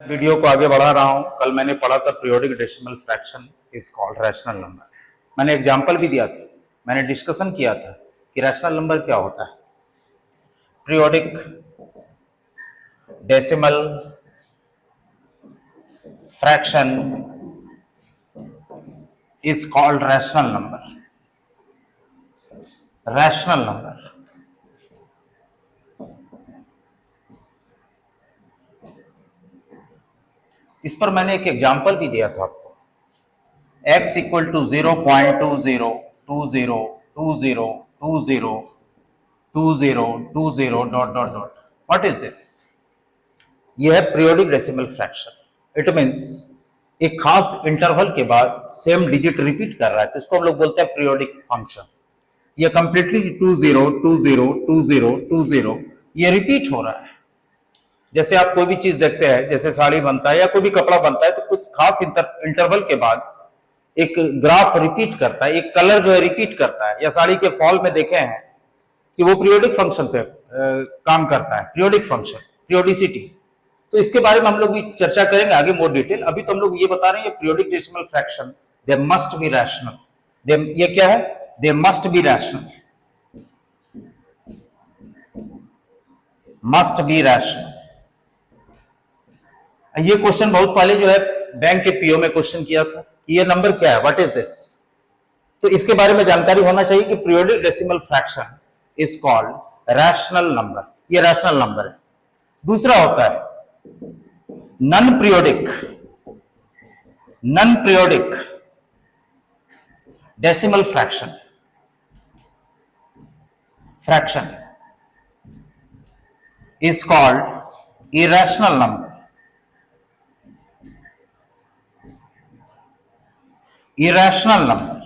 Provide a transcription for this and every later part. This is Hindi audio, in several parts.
वीडियो को आगे बढ़ा रहा हूं। कल मैंने पढ़ा था periodic decimal fraction is called rational number. मैंने एग्जांपल भी दिया था, मैंने डिस्कशन किया था कि रैशनल नंबर क्या होता है। Periodic decimal fraction is called rational number. Rational number इस पर मैंने एक एग्जांपल भी दिया था आपको। x equal to 0.202020202020 dot dot dot. What is this? यह है periodic decimal fraction. It means एक खास इंटरवल के बाद सेम डिजिट रिपीट कर रहा है, तो इसको हम लोग बोलते हैं पीरियोडिक फंक्शन। ये कंप्लीटली 20202020 ये रिपीट हो रहा है। जैसे आप कोई भी चीज देखते हैं, जैसे साड़ी बनता है या कोई भी कपड़ा बनता है, तो कुछ खास इंटरवल के बाद एक ग्राफ रिपीट करता है, एक कलर जो है रिपीट करता है। या साड़ी के फॉल में देखे हैं कि वो पीरियोडिक फंक्शन पे काम करता है, पीरियोडिक फंक्शन, पीरियोडिसिटी। तो इसके बारे में हम लोग भी चर्चा करेंगे आगे मोर डिटेल। अभी तो हम लोग ये बता रहे हैं पीरियोडिक डेसिमल फ्रैक्शन दे मस्ट बी रैशनल। ये क्या है? दे must B rational, must be rational. ये क्वेश्चन बहुत पहले जो है बैंक के पीओ में क्वेश्चन किया था कि ये नंबर क्या है, व्हाट इज दिस। तो इसके बारे में जानकारी होना चाहिए कि periodic decimal fraction is called rational number. ये रैशनल नंबर है। दूसरा होता है non periodic decimal fraction is called irrational number. Irrational number,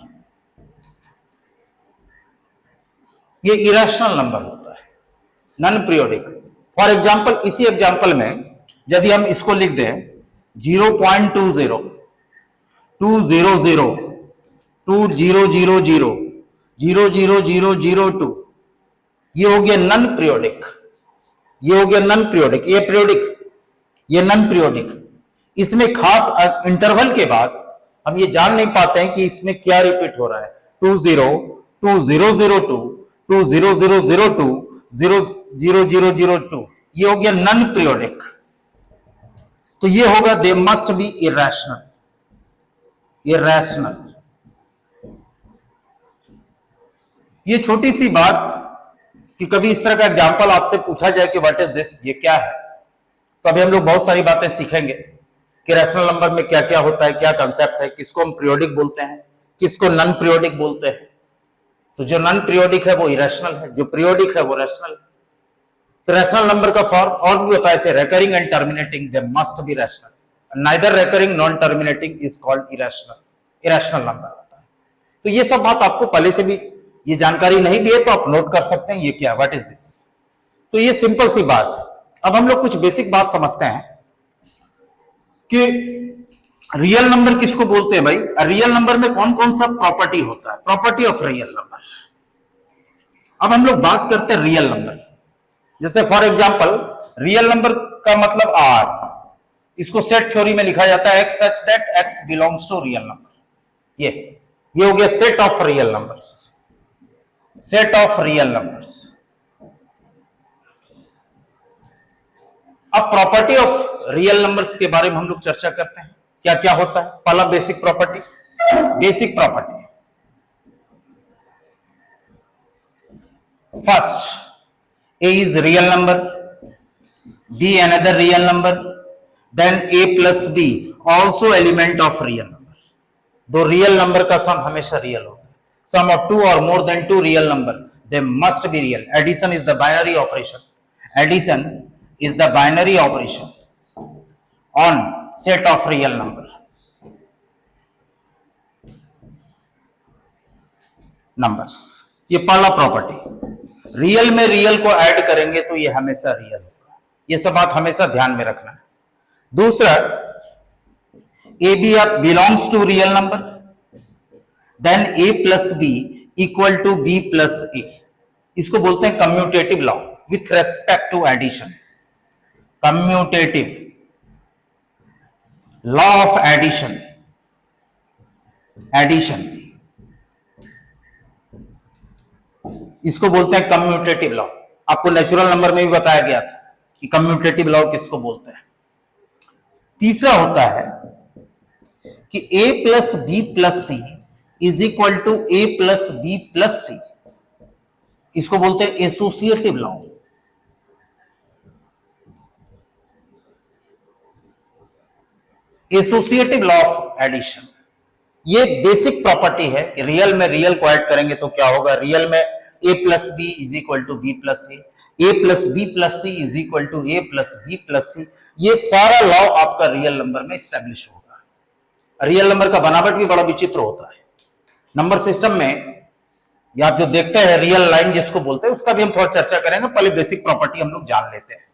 ये इरेशनल नंबर होता है, नॉन पीरियोडिक। फॉर एग्जांपल, इसी एग्जांपल में यदि हम इसको लिख दें 0.202000000002, ये हो गया नॉन पीरियोडिक। ये हो गया नॉन पीरियोडिक, ये पीरियोडिक, ये नॉन पीरियोडिक। इसमें खास इंटरवल के बाद हम ये जान नहीं पाते हैं कि इसमें क्या रिपीट हो रहा है। 202002 200002 00002, ये हो गया नॉन पीरियोडिक। तो ये होगा दे मस्ट बी इरेशनल। ये छोटी सी बात कि कभी इस तरह का एग्जांपल आपसे पूछा जाए कि व्हाट इज दिस, ये क्या है, तो अभी हम लोग बहुत सारी बातें सीखेंगे कि रैशनल नंबर में क्या क्या होता है, क्या कंसेप्ट है, किसको हम पीरियोडिक बोलते हैं, किसको नॉन पीरियोडिक बोलते हैं। तो जो नॉन पीरियोडिक है वो इरेशनल है, जो पीरियोडिक है वो रैशनल। तो रैशनल नंबर का फॉर्म और भी बताए थे, recurring and terminating they must B rational. Neither recurring non terminating is called irrational number होता है। तो ये सब बात आपको पहले से भी ये जानकारी नहीं भी है तो आप नोट कर सकते हैं ये क्या, व्हाट इज दिस। तो ये सिंपल सी बात। अब हम लोग कुछ बेसिक बात समझते हैं कि रियल नंबर किसको बोलते हैं भाई। रियल नंबर में कौन कौन सा प्रॉपर्टी होता है, प्रॉपर्टी ऑफ रियल नंबर। अब हम लोग बात करते हैं रियल नंबर। जैसे फॉर एग्जांपल, रियल नंबर का मतलब आर, इसको सेट थ्योरी में लिखा जाता है x such that x belongs to real number. ये हो गया set of real numbers, set of real numbers. अब प्रॉपर्टी ऑफ रियल नंबर्स के बारे में हम लोग चर्चा करते हैं, क्या क्या होता है। पहला basic property, first A is real number, B another real number, then A plus B also element of real number. दो रियल नंबर का सम हमेशा रियल होता है। सम ऑफ टू और more than two real number they must be real. Addition is the binary operation, addition is the binary operation on set of real number numbers। ये पहला प्रॉपर्टी। रियल में रियल को ऐड करेंगे तो ये हमेशा रियल होगा। ये सब बात हमेशा ध्यान में रखना है। दूसरा, A B belongs to real number, then A plus B equal to B plus A. इसको बोलते हैं commutative law with respect to addition. Commutative law of addition, addition इसको बोलते हैं कम्यूटेटिव लॉ। आपको नेचुरल नंबर में भी बताया गया था कि कम्यूटेटिव लॉ किसको बोलते हैं। तीसरा होता है कि a plus B plus C is equal to A plus B plus C, इसको बोलते हैं associative law. Associative law of addition ये बेसिक प्रॉपर्टी है कि रियल में रियल को ऐड करेंगे तो क्या होगा। रियल में a plus B is equal to B plus C, A plus B plus C is equal to A plus B plus C, ये सारा लॉ आपका रियल नंबर में स्टैब्लिश होगा। रियल नंबर का बनावट भी बड़ा विचित्र होता है। नंबर सिस्टम में या आप जो देखते हैं रियल लाइन जिसको बोलते हैं, उसका भी हम थोड़ा चर्चा करेंगे। पहले बेसिक प्रॉपर्टी हम लोग जान लेते हैं।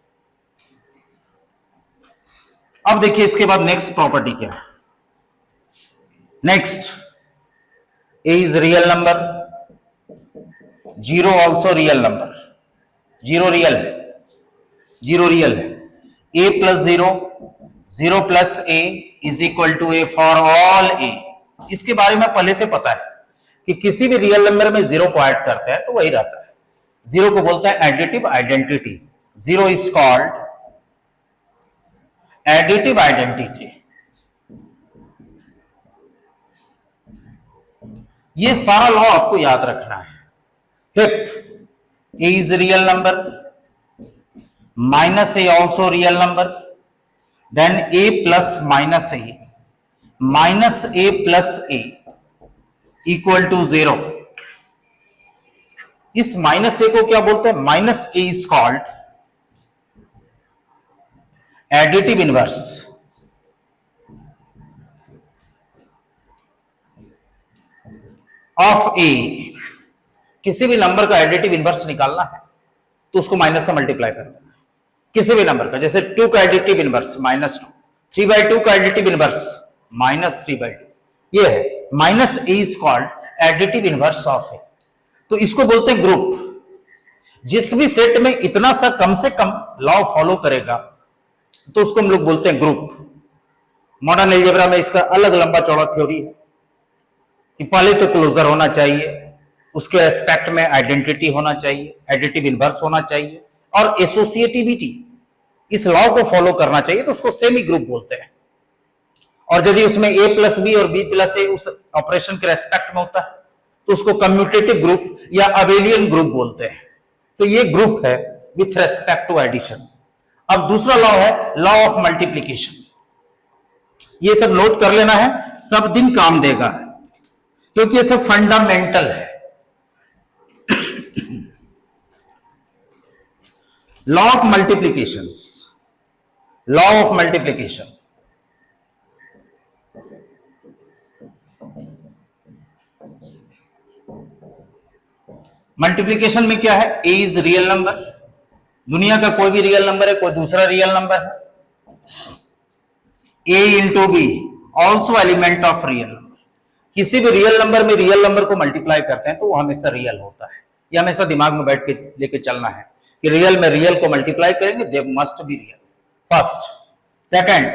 अब देखिए इसके बाद नेक्स्ट प्रॉपर्टी क्या है। Next, a is real number, 0 also real number, 0 real है, 0 रियल है। a plus 0, 0 plus a is equal to a for all a। इसके बारे में पहले से पता है कि किसी भी रियल नंबर में 0 को ऐड करते हैं तो वही रहता है। 0 को बोलते हैं additive identity. 0 is called additive identity. ये सारा लॉ आपको याद रखना है। Fifth, a is real number, minus a also real number, then a plus minus a plus a equal to 0। इस माइनस a को क्या बोलते हैं? Minus a is called additive inverse. Of A, किसी भी नंबर का एडिटिव इनवर्स निकालना है तो उसको माइनस से मल्टीप्लाई कर देना है। किसी भी नंबर का, जैसे 2 का एडिटिव इनवर्स -2, 3/2 का एडिटिव इनवर्स -3/2, ये है minus A is called additive inverse of A. तो इसको बोलते हैं ग्रुप। जिस भी सेट में इतना सा कम से कम लॉ फॉलो करेगा तो उसको हम लोग बोलते हैं ग्रुप। मॉडर्न अलजेब्रा में इसका अलग लंबा चौड़ा थ्योरी है कि पहले तो क्लोजर होना चाहिए, उसके एस्पेक्ट में आइडेंटिटी होना चाहिए, एडिटिव इनवर्स होना चाहिए और एसोसिएटिविटी, इस लॉ को फॉलो करना चाहिए, तो उसको सेमी ग्रुप बोलते हैं। और यदि उसमें a प्लस बी और b प्लस ए उस ऑपरेशन के रेस्पेक्ट में होता है तो उसको कम्यूटेटिव ग्रुप या अबेलियन ग्रुप बोलते हैं। तो ये ग्रुप है विथ रेस्पेक्ट टू एडिशन। अब दूसरा लॉ है लॉ ऑफ मल्टीप्लीकेशन। ये सब नोट कर लेना है, सब दिन काम देगा क्योंकि ये सब फंडामेंटल है। Law of multiplication, law of multiplication, multiplication में क्या है? ए इज रियल नंबर, दुनिया का कोई भी रियल नंबर है, कोई दूसरा रियल नंबर है, A into B also element of real number. किसी भी रियल नंबर में रियल नंबर को मल्टीप्लाई करते हैं तो वो हमेशा रियल होता है। ये हमेशा दिमाग में बैठ के लेके चलना है कि रियल में रियल को मल्टीप्लाई करेंगे, they must be real. First. Second,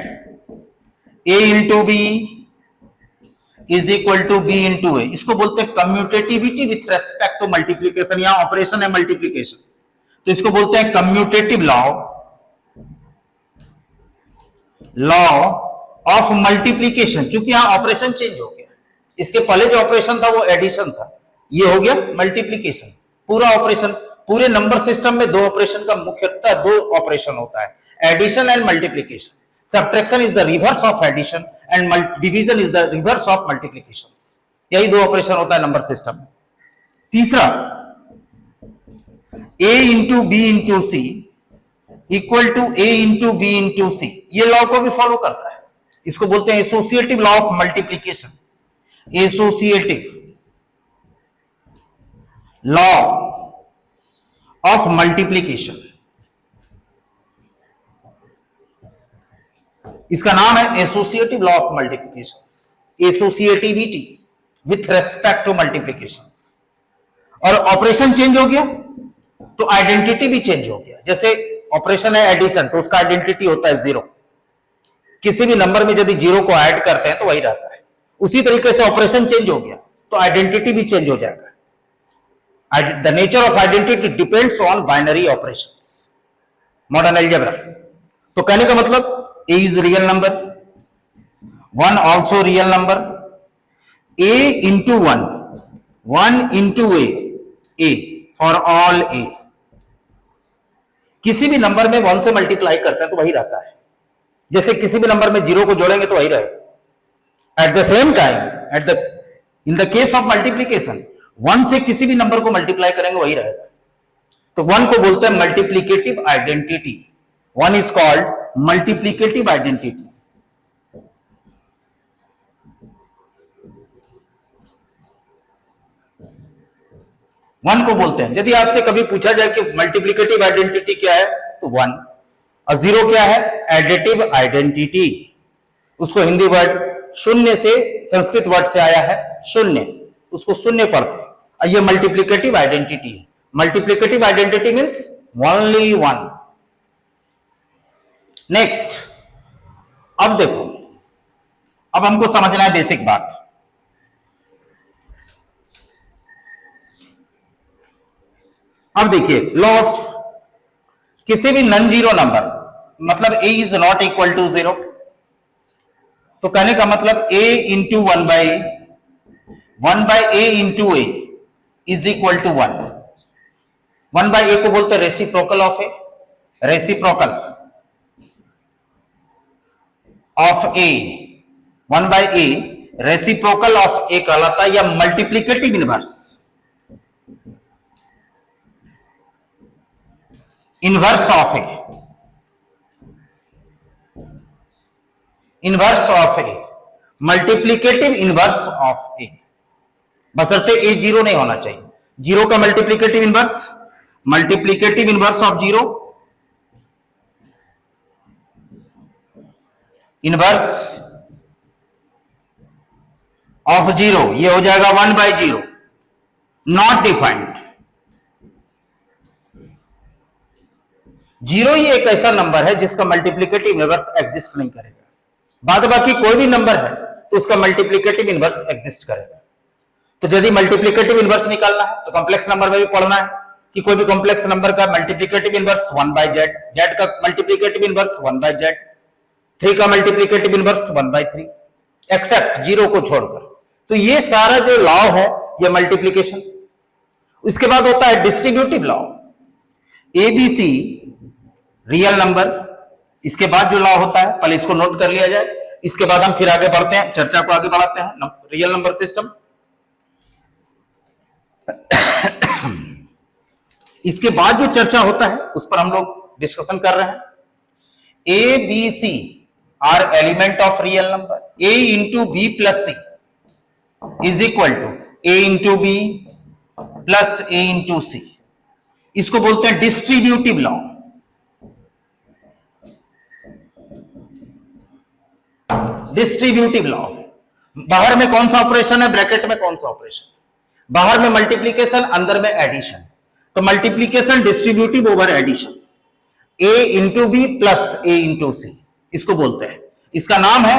A into B is equal to B into A, इसको बोलते हैं commutativity with respect to multiplication. यहां ऑपरेशन है मल्टीप्लीकेशन, तो इसको बोलते हैं commutative law, law of multiplication. क्योंकि यहां ऑपरेशन चेंज हो गया, इसके पहले जो ऑपरेशन था वो एडिशन था, ये हो गया मल्टीप्लीकेशन। पूरा ऑपरेशन, पूरे नंबर सिस्टम में दो ऑपरेशन का मुख्यतः दो ऑपरेशन होता है, addition and multiplication. Subtraction is the reverse of addition and division is the reverse of multiplication. यही दो ऑपरेशन होता है नंबर सिस्टम में। तीसरा, a into B into C equal to a into B into C, ये लॉ को भी फॉलो करता है। इसको बोलते हैं associative law of multiplication, associative law of multiplication. इसका नाम है associative law of multiplication, associativity with respect to multiplication. और ऑपरेशन चेंज हो गया तो आइडेंटिटी भी चेंज हो गया। जैसे ऑपरेशन है एडिशन, तो उसका आइडेंटिटी होता है 0, किसी भी नंबर में यदि जीरो को ऐड करते हैं तो वही रहता है। उसी तरीके से ऑपरेशन चेंज हो गया तो आइडेंटिटी भी चेंज हो जाएगा। The nature of identity depends on binary operations, modern algebra. तो कहने का मतलब A is real number, one also real number, A into one, one into A for all A. किसी भी नंबर में वन से मल्टीप्लाई करते हैं तो वही रहता है। जैसे किसी भी नंबर में जीरो को जोड़ेंगे तो वही रहेगा। Eight the same time in the case of multiplication one से किसी भी नंबर को मल्टीप्लाई करेंगे वही रहेगा। तो वन को बोलते हैं multiplicative identity. One is called multiplicative identity. One को बोलते हैं। यदि आपसे कभी पूछा जाए कि मल्टीप्लीकेटिव आइडेंटिटी क्या है तो वन, और जीरो क्या है? Additive identity. उसको हिंदी वर्ड शून्य से, संस्कृत वर्ड से आया है शून्य, उसको शून्य पढ़ते हैं। और ये मल्टीप्लीकेटिव आइडेंटिटी है। Multiplicative identity means only one. Next, अब देखो, अब हमको समझना है बेसिक बात। अब देखिए, लॉ ऑफ किसी भी नॉन जीरो नंबर, मतलब a is not equal to zero, तो कहने का मतलब a into one by A into A is equal to one. One by A को बोलते हैं reciprocal of A, reciprocal of A, one by A reciprocal of A कहलाता है, या multiplicative inverse, inverse of A, inverse of A, multiplicative inverse of A. बशर्ते ए जीरो नहीं होना चाहिए। जीरो का multiplicative inverse, multiplicative inverse of zero, inverse of zero, ये हो जाएगा one by zero, not defined. Zero ही एक ऐसा नंबर है जिसका मल्टीप्लीकेटिव इनवर्स एग्जिस्ट नहीं करेगा। बाद बाकी कोई भी नंबर है तो उसका मल्टीप्लीकेटिव इनवर्स एग्जिस्ट करेगा। तो यदि मल्टीप्लीकेटिव इनवर्स निकालना है तो कॉम्प्लेक्स नंबर में भी पढ़ना है कि कोई भी कॉम्प्लेक्स नंबर का multiplicative inverse one by Z, Z का multiplicative inverse one by Z, three का multiplicative inverse one by three, except zero को छोड़कर। तो ये सारा जो लॉ है ये मल्टीप्लीकेशन। इसके बाद होता है distributive law, ABC real number. इसके बाद जो लॉ होता है, पहले इसको नोट कर लिया जाए, इसके बाद हम फिर आगे बढ़ते हैं, चर्चा को आगे बढ़ाते हैं। रियल नंबर सिस्टम, इसके बाद जो चर्चा होता है उस पर हम लोग डिस्कशन कर रहे हैं। A B C are element of real number, A into B plus C is equal to A into B plus A into सी। इसको बोलते हैं डिस्ट्रीब्यूटिव लॉ। डिस्ट्रीब्यूटिव लॉ, बाहर में कौन सा ऑपरेशन है, ब्रैकेट में कौन सा ऑपरेशन, बाहर में मल्टीप्लीकेशन, अंदर में एडिशन। तो multiplication distributive over addition, a into B plus A into सी, इसको बोलते हैं। इसका नाम है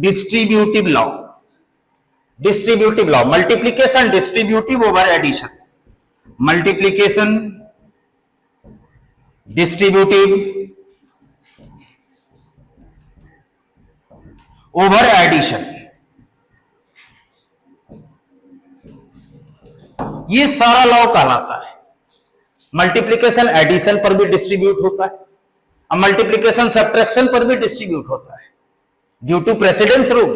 distributive law. Distributive law, multiplication distributive over addition, multiplication distributive over addition, ये सारा लॉ कहलाता है। मल्टीप्लीकेशन एडिशन पर भी डिस्ट्रीब्यूट होता है, और मल्टीप्लीकेशन सब्ट्रैक्शन पर भी डिस्ट्रीब्यूट होता है ड्यू टू प्रेसिडेंस रूल।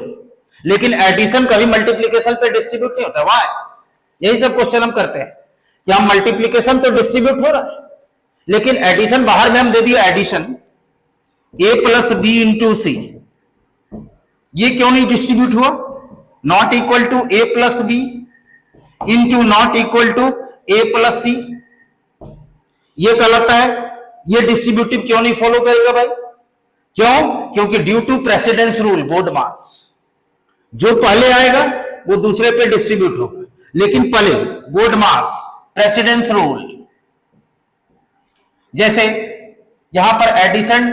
लेकिन एडिशन कभी मल्टीप्लीकेशन पे डिस्ट्रीब्यूट नहीं होता। व्हाई? यही सब क्वेश्चन हम करते हैं कि हम मल्टीप्लीकेशन तो डिस्ट्रीब्यूट हो रहा है, लेकिन एडिशन बाहर में हम दे दिया, addition A plus B into C, ये क्यों नहीं डिस्ट्रीब्यूट हुआ? Not equal to A plus B into not equal to A plus C, ये कहलाता है। ये डिस्ट्रीब्यूटिव क्यों नहीं फॉलो करेगा भाई? क्यों? क्योंकि due to precedence rule, BODMAS, जो पहले आएगा वो दूसरे पे डिस्ट्रीब्यूट होगा, लेकिन पहले बोर्ड मास, प्रेसिडेंस रूल। जैसे यहां पर एडिशन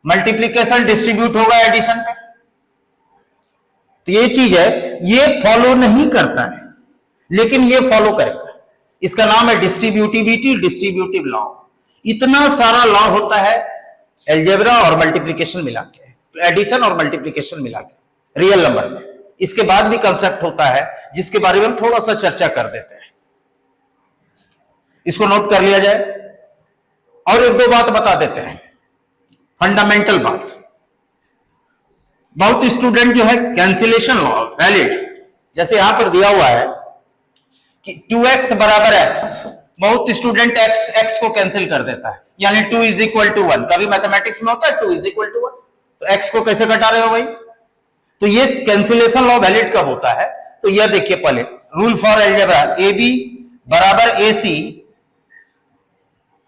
मल्टीप्लीकेशन डिस्ट्रीब्यूट होगा एडिशन पे। तो ये चीज है, ये फॉलो नहीं करता है लेकिन ये फॉलो करेगा। इसका नाम है डिस्ट्रीब्यूटिविटी, डिस्ट्रीब्यूटिव लॉ। इतना सारा लॉ होता है अलजेब्रा और मल्टीप्लीकेशन मिला के, एडिशन और मल्टीप्लीकेशन मिला के रियल नंबर में। इसके बाद भी कंसेप्ट होता है जिसके बारे में हम थोड़ा सा चर्चा कर देते हैं, इसको नोट कर लिया जाए। और एक दो बात बता देते हैं, फंडामेंटल बात। बहुत स्टूडेंट जो है कैंसिलेशन लॉ वैलिड, जैसे यहां पर दिया हुआ है कि 2x बराबर x, बहुत स्टूडेंट x को कैंसिल कर देता है, यानी 2 इज इक्वल टू 1। कभी मैथमेटिक्स में होता है 2 इज इक्वल टू 1, तो x को कैसे घटा रहे हो भाई? तो ये कैंसिलेशन लॉ वैलिड कब होता है? तो यह देखिए पहले rule for algebra, A B बराबर A C,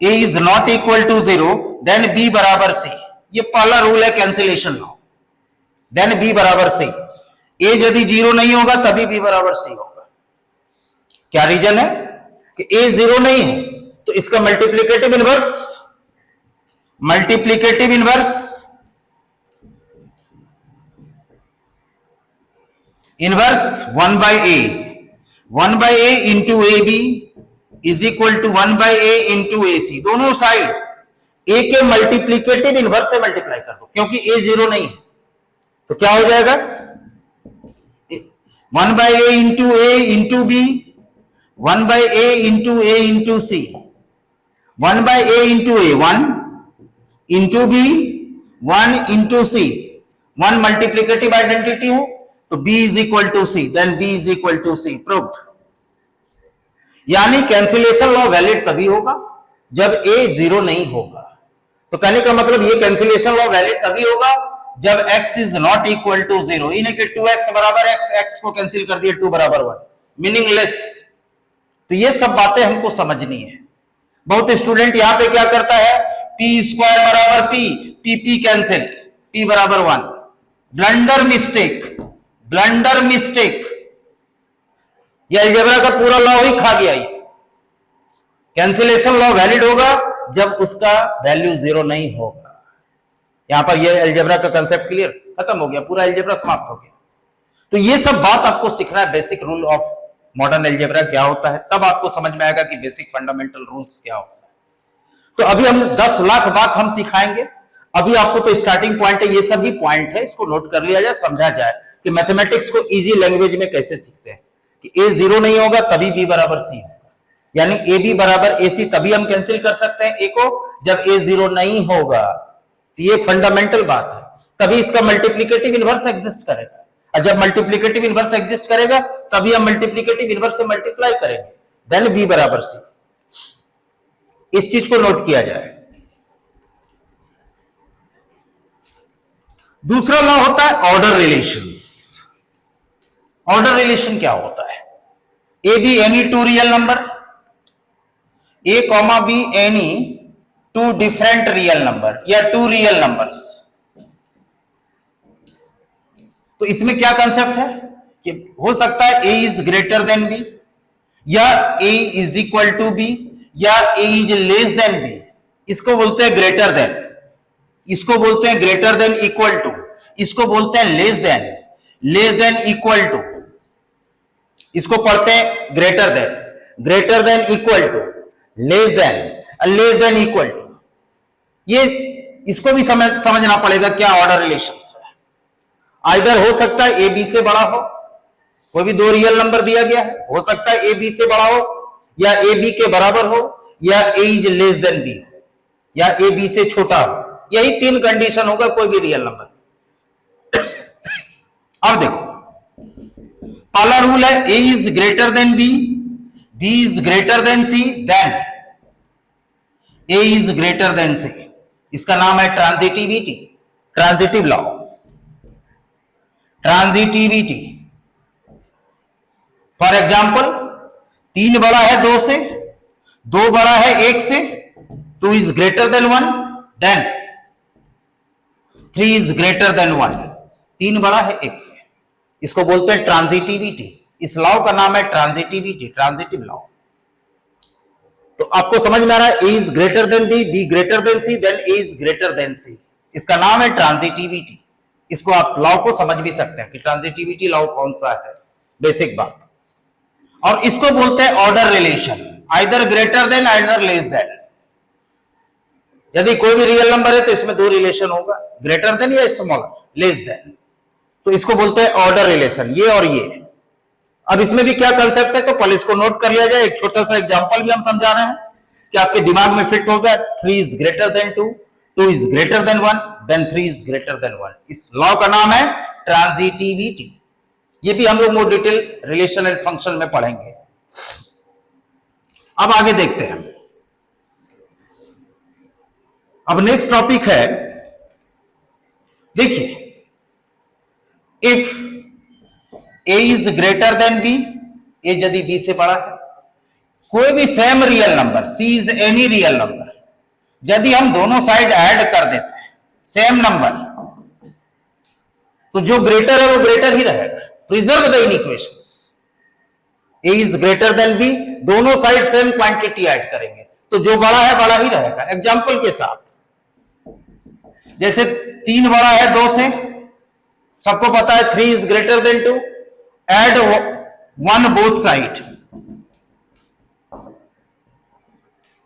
A is not equal to 0, then B बराबर सी। ये पहला रूल है कैंसिलेशन लॉ। देन बी बराबर सी, ए यदि 0 नहीं होगा तभी बी बराबर सी होगा। क्या रीजन है कि ए 0 नहीं है, तो इसका multiplicative inverse, multiplicative inverse inverse 1 by a, 1 by a into A B is equal to 1 by a into A C. दोनों साइड a के मल्टीप्लीकेटिव इनवर्स से मल्टीप्लाई कर दो, क्योंकि a 0 नहीं है। तो क्या हो जाएगा? 1 by a into a into b, 1 by a into a into c, 1 by a into a 1 into b 1 into c. 1 multiplicative identity है तो b is equal to c, then b is equal to c, proved. यानी कैंसिलेशन लॉ वैलिड तभी होगा जब a 0 नहीं होगा। तो कहने का मतलब ये कैंसिलेशन लॉ वैलिड तभी होगा जब x is not equal to 0। इन्हें कि 2x बराबर x, x को कैंसिल कर दिया 2 बराबर 1, मीनिंगलेस। तो ये सब बातें हमको समझनी है। बहुत स्टूडेंट यहां पे क्या करता है, p स्क्वायर बराबर p, p कैंसिल, p बराबर 1। Blunder mistake, blunder mistake. ये अलजेब्रा का पूरा लॉ ही खा गया। ये कैंसिलेशन लॉ वैलिड होगा जब उसका वैल्यू 0 नहीं होगा। यहां पर ये अलजेब्रा का कंसेप्ट क्लियर, खत्म हो गया, पूरा अलजेब्रा समाप्त हो गया। तो ये सब बात आपको सीखना है, basic rule of modern algebra क्या होता है, तब आपको समझ में आएगा कि बेसिक फंडामेंटल रूल्स क्या होता है। तो अभी हम 10 लाख बात हम सिखाएंगे। अभी आपको तो स्टार्टिंग पॉइंट है, ये सभी पॉइंट है, इसको नोट कर लिया जाए, समझा जाए कि मैथमेटिक्स को इजी लैंग्वेज में कैसे सीखते हैं। कि a 0 नहीं होगा तभी b बराबर c होगा, यानी ए बी बराबर ए सी तभी हम कैंसिल कर सकते हैं a को जब a 0 नहीं होगा। तो ये फंडामेंटल बात है, तभी इसका मल्टीप्लीकेटिव इनवर्स एग्जिस्ट करेगा। और जब मल्टीप्लीकेटिव इनवर्स एग्जिस्ट करेगा तभी हम मल्टीप्लीकेटिव इनवर्स से मल्टीप्लाई करेंगे, देन b बराबर c। इस चीज को नोट किया जाए। दूसरा लॉ होता है ऑर्डर रिलेशंस। ऑर्डर रिलेशन क्या होता है? A be any two real number, A comma be any two different real number या टू रियल नंबर्स। तो इसमें क्या कंसेप्ट है कि हो सकता है A is greater than B, या ए इज इक्वल टू बी, या ए इज लेस देन बी। इसको बोलते हैं ग्रेटर देन, इसको बोलते हैं ग्रेटर देन इक्वल टू, इसको बोलते हैं लेस देन इक्वल टू। इसको पढ़ते हैं greater than equal to, less than equal to. ये इसको भी समझना पड़ेगा क्या ऑर्डर रिलेशंस है। आइदर हो सकता है ए बी से बड़ा हो, कोई भी दो रियल नंबर दिया गया है, हो सकता है ए बी से बड़ा हो, या ए बी के बराबर हो, या ए इज लेस देन बी, या ए बी से छोटा हो। यही तीन कंडीशन होगा कोई भी रियल नंबर। अब देखो पहला रूल है A is greater than B, B is greater than C, then A is greater than C. इसका नाम है transitivity, transitive law, transitivity. For example 3 बड़ा है 2 से, 2 बड़ा है 1 से, 2 is greater than 1, then 3 is greater than 1। 3 बड़ा है 1 से, इसको बोलते हैं ट्रांजिटिविटी। इस लॉ का नाम है ट्रांजिटिविटी, ट्रांजिटिव लॉ। तो आपको समझ में आ रहा है A is greater than B, B greater than C, then A is greater than C. इसका नाम है ट्रांजिटिविटी। इसको आप लॉ को समझ भी सकते हैं कि ट्रांजिटिविटी लॉ कौन सा है, बेसिक बात। और इसको बोलते हैं order relation, either greater than either less than. यदि कोई भी रियल नंबर है तो इसमें दो रिलेशन होगा, ग्रेटर देन या स्मॉलर, लेस देन। तो इसको बोलते हैं ऑर्डर रिलेशन, ये और ये। अब इसमें भी क्या कंसेप्ट है, तो पहले इसको नोट कर लिया जाए। एक छोटा सा एग्जांपल भी हम समझा रहे हैं कि आपके दिमाग में फिट होगा। 3 is greater than 2, 2 is greater than 1, then 3 is greater than 1। इस लॉ का नाम है ट्रांजिटिविटी। ये भी हम लोग more detail relation and function में पढ़ेंगे। अब आगे देखते हैं। अब नेक्स्ट टॉपिक है, देखिए, if A is greater than B, A यदि बी से बड़ा है, कोई भी same real number, C is any real number, यदि हम दोनों साइड ऐड कर देते हैं सेम नंबर, तो जो ग्रेटर है वो ग्रेटर ही रहेगा। Preserve the inequations. A is greater than B, दोनों साइड सेम क्वांटिटी ऐड करेंगे तो जो बड़ा है बड़ा ही रहेगा। एग्जांपल के साथ, जैसे 3 बड़ा है 2 से, सबको पता है 3 is greater than 2, add 1 both side,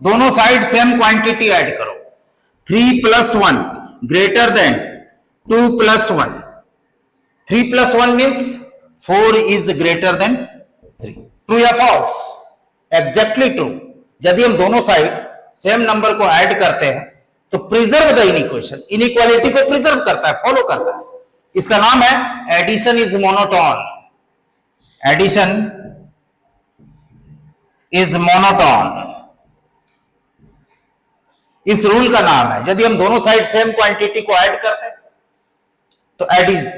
दोनों साइड सेम क्वांटिटी ऐड करो। 3 + 1 greater than 2 + 1, 3 + 1 means 4 is greater than 3। True या फॉल्स? Exactly true. यदि हम दोनों साइड सेम नंबर को ऐड करते हैं तो प्रिजर्व द इनइक्वेशन, इनइक्वालिटी को प्रिजर्व करता है, फॉलो करता है। इसका नाम है addition is monotone. Addition is monotone, इस रूल का नाम है। यदि हम दोनों साइड सेम क्वांटिटी को ऐड करते हैं तो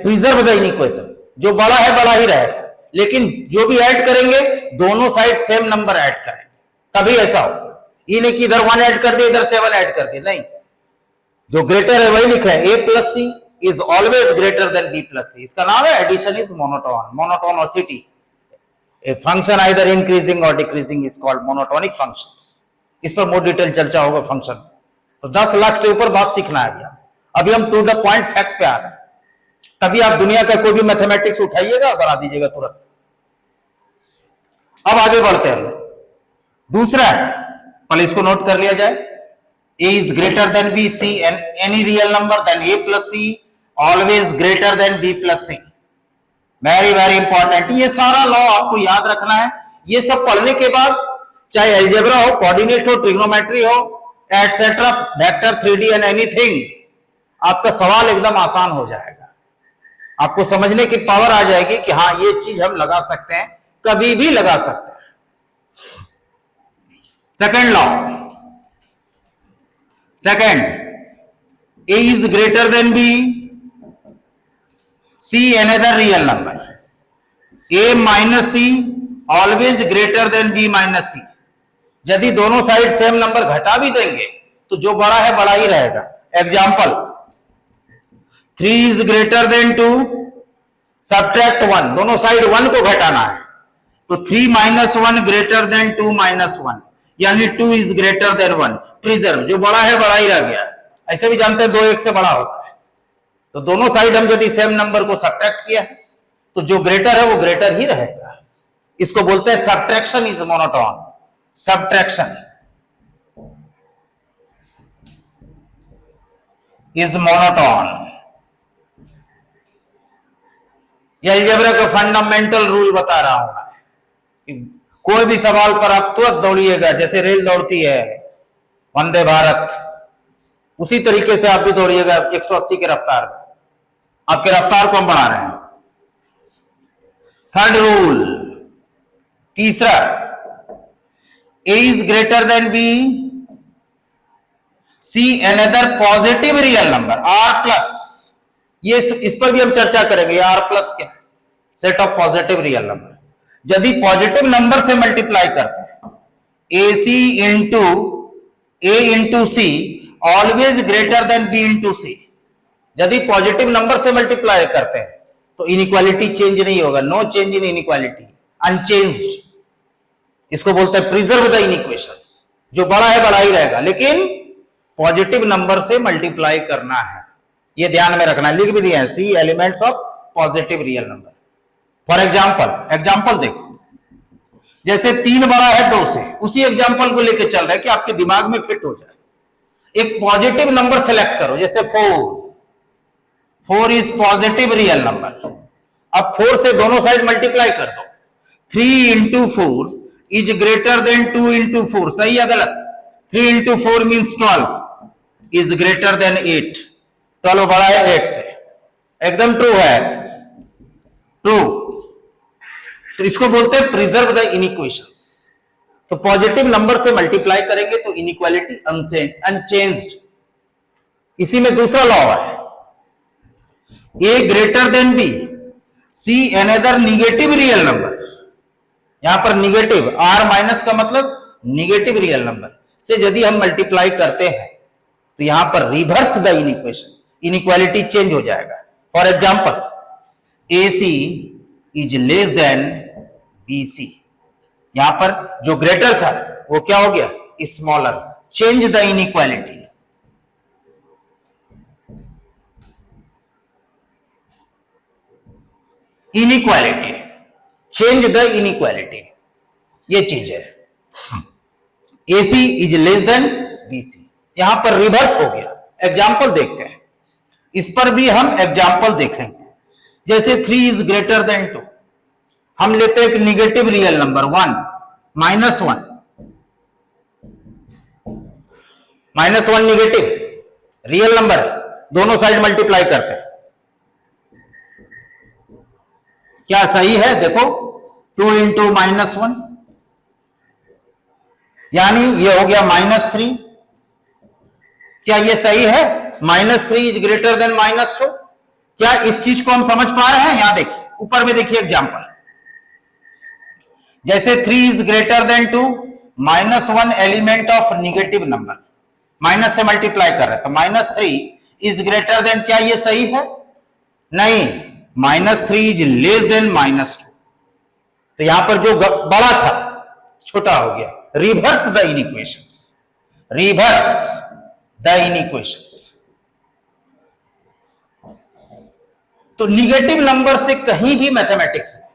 प्रिजर्व द इनइक्वेशन, जो बड़ा है बड़ा ही रहेगा, लेकिन जो भी ऐड करेंगे दोनों साइड सेम नंबर ऐड करेंगे, तभी ऐसा होगा। ये नहीं कि इधर 1 ऐड कर दिया इधर 7 ऐड कर दिया, नहीं। जो ग्रेटर है वही लिखा है, a + c is always greater than b + c। इसका नाम है addition is monotone. Monotonicity, a function either increasing और decreasing is called monotonic functions. इस पर मोर डिटेल चर्चा होगा फंक्शन। तो 10 लाख से ऊपर बात सीखना है अभी। अभी हम टू द पॉइंट फैक्ट पे आ रहे हैं। तभी आप दुनिया का कोई भी मैथमेटिक्स उठाइएगा और बना दीजिएगा तुरंत। अब आगे बढ़ते हैं। दूसरा है, पहले इसको नोट कर लिया जाए, a is greater than b, c and any real number, then a + c always greater than b + c। Very important. ये सारा लॉ आपको याद रखना है। ये सब पढ़ने के बाद चाहे अलजेब्रा हो, कोऑर्डिनेट हो, ट्रिग्नोमेट्री हो, etcetera, vector, 3D and anything, आपका सवाल एकदम आसान हो जाएगा। आपको समझने की पावर आ जाएगी कि हाँ ये चीज हम लगा सकते हैं, कभी भी लगा सकते हैं। Second law, second, a is greater than b, c another real number, a minus c always greater than b minus c। यदि दोनों साइड सेम नंबर घटा भी देंगे तो जो बड़ा है बड़ा ही रहेगा। Example, 3 is greater than 2, subtract 1, दोनों साइड 1 को घटाना है तो 3 - 1 greater than 2 - 1, यानी 2 is greater than 1। प्रिजर्व, जो बड़ा है बड़ा ही रह गया। ऐसे भी जानते हैं 2 1 से बड़ा होता है, तो दोनों साइड हम यदि सेम नंबर को सब्ट्रैक्ट किया तो जो ग्रेटर है वो ग्रेटर ही रहेगा। इसको बोलते हैं subtraction is monotone. Subtraction is monotone. यह अलजेब्रा का फंडामेंटल रूल बता रहा हूं कि कोई भी सवाल पर आप तुरंत दौड़िएगा। जैसे रेल दौड़ती है वंदे भारत, उसी तरीके से आप भी दौड़िएगा 180 की रफ्तार में। आपके रफ्तार को हम बढ़ा रहे हैं। थर्ड रूल, तीसरा, a is greater than b, c another positive real number, r plus। ये इस पर भी हम चर्चा करेंगे। r प्लस क्या है? Set of positive real number. यदि पॉजिटिव नंबर से मल्टीप्लाई करते हैं, ac into a into c always greater than b into c। यदि पॉजिटिव नंबर से मल्टीप्लाई करते हैं तो इनइक्वालिटी चेंज नहीं होगा। No change in inequality, unchanged. इसको बोलते हैं प्रिजर्व द इनइक्वेशंस। जो बड़ा है बड़ा ही रहेगा, लेकिन पॉजिटिव नंबर से मल्टीप्लाई करना है। ये ध्यान में रखना, लिख भी दिया है, C elements of positive real number. For example देखो, जैसे 3 बड़ा है 2 से, उसी एग्जाम्पल को लेके चल रहा है कि आपके दिमाग में फिट हो जाए। एक पॉजिटिव नंबर सेलेक्ट करो, जैसे 4 इज पॉजिटिव रियल नंबर। अब 4 से दोनों साइड मल्टीप्लाई कर दो, 3 into 4 is greater than 2 into 4, सही या गलत? 3 into 4 means 12 is greater then 8, 12 बड़ा है 8 से, एकदम ट्रू है, ट्रू। तो इसको बोलते हैं प्रिजर्व द इनइक्वेशंस। तो पॉजिटिव नंबर से मल्टीप्लाई करेंगे तो इनइक्वालिटी अनचेंज्ड। इसी में दूसरा लॉ है, A greater than B, C another negative real number. यहां पर निगेटिव, आर माइनस का मतलब निगेटिव रियल नंबर से यदि हम मल्टीप्लाई करते हैं तो यहां पर reverse the inequation, inequality change हो जाएगा। For example, A C is less than B C, यहां पर जो ग्रेटर था वो क्या हो गया? Smaller. Change the inequality, inequality, change the inequality, ये चीज है। A C is less than B C, यहां पर रिवर्स हो गया। एग्जाम्पल देखते हैं, इस पर भी हम एग्जाम्पल देखेंगे। जैसे 3 इज ग्रेटर देन 2, हम लेते हैं एक negative real number 1, -1, -1 negative real number, दोनों साइड मल्टीप्लाई करते हैं, क्या सही है? देखो 2 इंटू -1 यानी ये हो गया -3, क्या ये सही है? -3 इज ग्रेटर देन -2। क्या इस चीज को हम समझ पा रहे हैं? यहां देखिए, ऊपर में देखिए एग्जांपल, जैसे 3 is greater than 2, -1 element of negative number, minus से मल्टीप्लाई कर रहे हैं, तो -3 इज ग्रेटर देन, क्या ये सही है? नहीं, -3 इज लेस देन -2। तो यहां पर जो बड़ा था छोटा हो गया। Reverse the inequations, reverse the inequations. तो निगेटिव नंबर से कहीं भी मैथमेटिक्स में,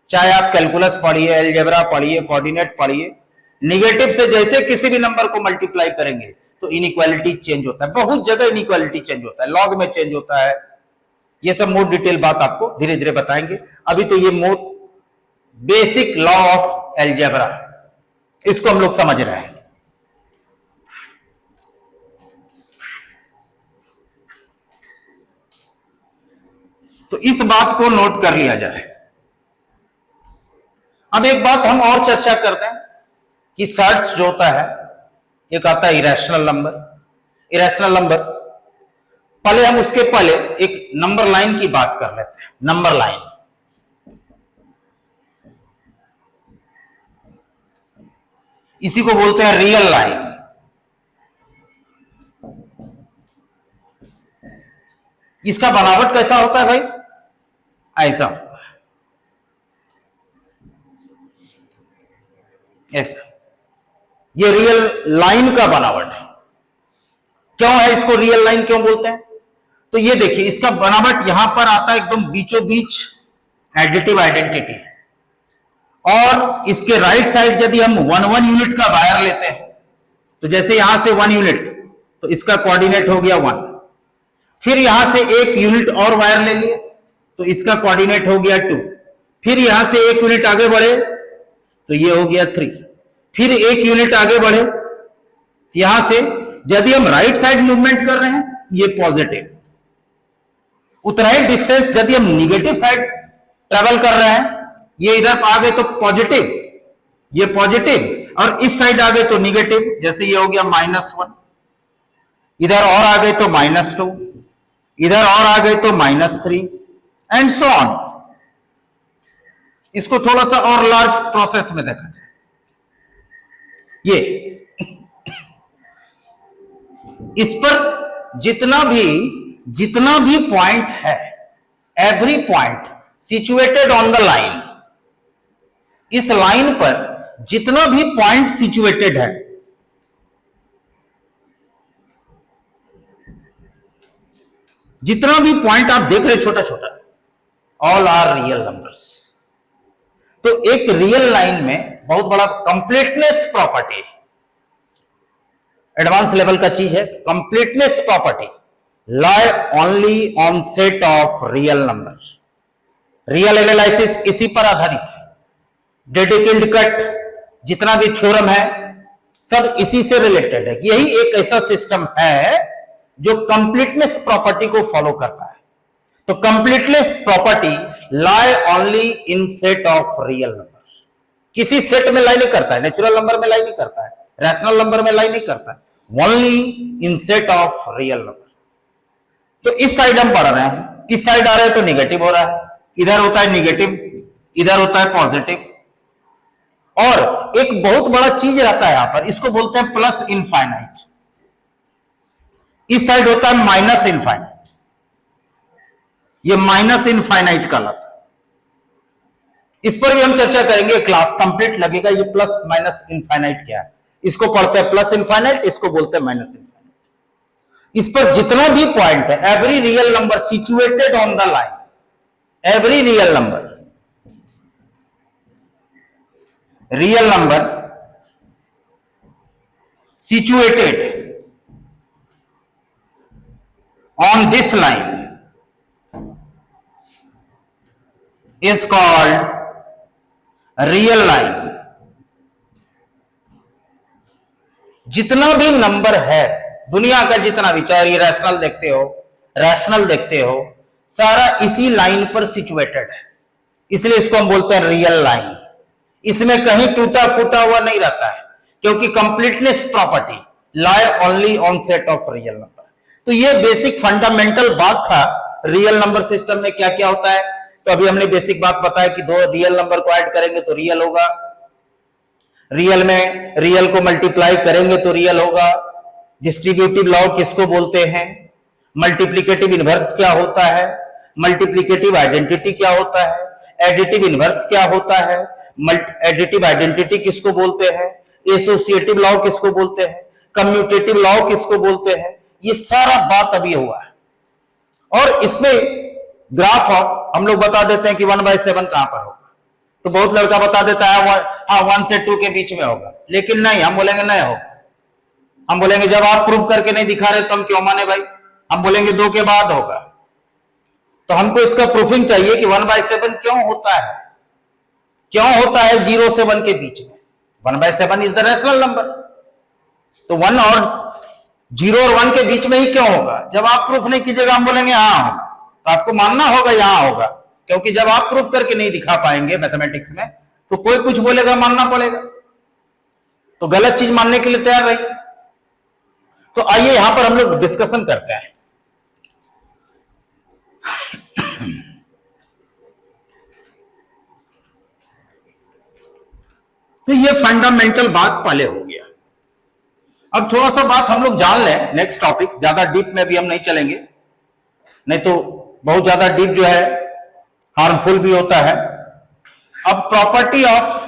चाहे आप कैलकुलस पढ़िए, अलजेब्रा पढ़िए, कोऑर्डिनेट पढ़िए, निगेटिव से जैसे किसी भी नंबर को मल्टीप्लाई करेंगे तो इनइक्वालिटी चेंज होता है। बहुत जगह इनइक्वालिटी चेंज होता है, लॉग में चेंज होता है। ये सब मोर डिटेल बात आपको धीरे धीरे बताएंगे। अभी तो ये मोर बेसिक लॉ ऑफ अलजेब्रा, इसको हम लोग समझ रहे हैं। तो इस बात को नोट कर लिया जाए। अब एक बात हम और चर्चा करते हैं कि सर्ट्स जो होता है, एक आता है इरेशनल नंबर। इरेशनल नंबर, पहले हम उसके पहले एक नंबर लाइन की बात कर लेते हैं। नंबर लाइन, इसी को बोलते हैं रियल लाइन। इसका बनावट कैसा होता है भाई? ऐसा होता है, ऐसा। ये रियल लाइन का बनावट है। क्यों है इसको रियल लाइन क्यों बोलते हैं? तो ये देखिए, इसका बनावट यहां पर आता है एकदम बीचों बीच एडिटिव आइडेंटिटी, और इसके राइट साइड यदि हम 1 यूनिट का वायर लेते हैं, तो जैसे यहां से 1 यूनिट, तो इसका कोऑर्डिनेट हो गया 1। फिर यहां से 1 यूनिट और वायर ले लिए तो इसका कोऑर्डिनेट हो गया 2। फिर यहां से 1 यूनिट आगे बढ़े तो ये हो गया 3। फिर 1 यूनिट आगे बढ़े, यहां से यदि हम राइट साइड मूवमेंट कर रहे हैं, ये पॉजिटिव। उतना ही डिस्टेंस यदि हम निगेटिव साइड ट्रेवल कर रहे हैं, ये इधर आ गए तो पॉजिटिव, ये पॉजिटिव, और इस साइड आ गए तो निगेटिव। जैसे ये हो गया -1, इधर और आ गए तो -2, इधर और आ गए तो -3, एंड सो ऑन। इसको थोड़ा सा और लार्ज प्रोसेस में देखा जाए, ये इस पर जितना भी पॉइंट है, every point situated on the line, इस लाइन पर जितना भी पॉइंट सिचुएटेड है, जितना भी पॉइंट आप देख रहे छोटा छोटा, ऑल आर रियल नंबर्स। तो एक रियल लाइन में बहुत बड़ा कंप्लीटनेस प्रॉपर्टी, एडवांस लेवल का चीज है। Completeness property lie only on set of real number. Real analysis इसी पर आधारित है। डेडिकेल्ड कट जितना भी थ्योरम है सब इसी से रिलेटेड है। यही एक ऐसा सिस्टम है जो कंप्लीटनेस प्रॉपर्टी को फॉलो करता है। तो completeness property lie only in set of real number. किसी सेट में लाई नहीं करता है, नेचुरल नंबर में लाई नहीं करता है, रैशनल नंबर में लाई नहीं करता है, only in set of real number. तो इस साइड हम पढ़ रहे हैं, इस साइड आ रहे हैं तो निगेटिव हो रहा है, इधर होता है निगेटिव, इधर होता है पॉजिटिव। और एक बहुत बड़ा चीज रहता है यहां पर, इसको बोलते हैं प्लस इनफाइनाइट। इस साइड होता है माइनस इनफाइनाइट, ये माइनस इनफाइनाइट का लग। इस पर भी हम चर्चा करेंगे, क्लास कंप्लीट लगेगा। ये प्लस माइनस इनफाइनाइट क्या है, इसको पढ़ते हैं प्लस इनफाइनाइट, इसको बोलते हैं माइनस इनफाइनाइट। इस पर जितना भी पॉइंट है, every real number situated on the line, every real number situated on this line is called real line। जितना भी नंबर है दुनिया का, जितना भी, चाहे रैशनल देखते हो, रैशनल देखते हो, सारा इसी लाइन पर सिचुएटेड है, इसलिए इसको हम बोलते हैं रियल लाइन। इसमें कहीं टूटा फूटा हुआ नहीं रहता है, क्योंकि completeness property lie only on set of real number. तो ये बेसिक फंडामेंटल बात था रियल नंबर सिस्टम में क्या क्या होता है। तो अभी हमने बेसिक बात बताया कि दो रियल नंबर को ऐड करेंगे तो रियल होगा, रियल में रियल को मल्टीप्लाई करेंगे तो रियल होगा। डिस्ट्रीब्यूटिव लॉ किसको बोलते हैं, मल्टीप्लिकेटिव इनवर्स क्या होता है, मल्टीप्लिकेटिव आइडेंटिटी क्या होता है, एडिटिव इनवर्स क्या होता है, एडिटिव आइडेंटिटी किसको बोलते हैं, एसोसिएटिव लॉ किसको बोलते हैं, कम्यूटेटिव लॉ किसको बोलते हैं, ये सारा बात अभी हुआ है। और इसमें ग्राफ हम लोग बता देते हैं कि 1/7 कहां पर होगा। तो बहुत लड़का बता देता है हाँ 1 से 2 के बीच में होगा, लेकिन नहीं, हम बोलेंगे नहीं होगा। हम बोलेंगे जब आप प्रूव करके नहीं दिखा रहे तो हम क्यों माने भाई, हम बोलेंगे 2 के बाद होगा। तो हमको इसका प्रूफिंग चाहिए कि 1/7 क्यों होता है, क्यों होता है 0 से 1 के बीच में। 1/7 इज द रैशनल नंबर, तो 1 और 0 और 1 के बीच में ही क्यों होगा। जब आप प्रूफ नहीं कीजिएगा हम बोलेंगे हाँ होगा, तो आपको मानना होगा यहां होगा, क्योंकि जब आप प्रूफ करके नहीं दिखा पाएंगे मैथमेटिक्स में तो कोई कुछ बोलेगा, मानना पड़ेगा। तो गलत चीज मानने के लिए तैयार रहिए। तो आइए यहां पर हम लोग डिस्कशन करते हैं। तो ये फंडामेंटल बात पहले हो गया। अब थोड़ा सा बात हम लोग जान लें, नेक्स्ट टॉपिक, ज्यादा डीप में भी हम नहीं चलेंगे, नहीं तो बहुत ज्यादा डीप जो है हार्मफुल भी होता है। अब प्रॉपर्टी ऑफ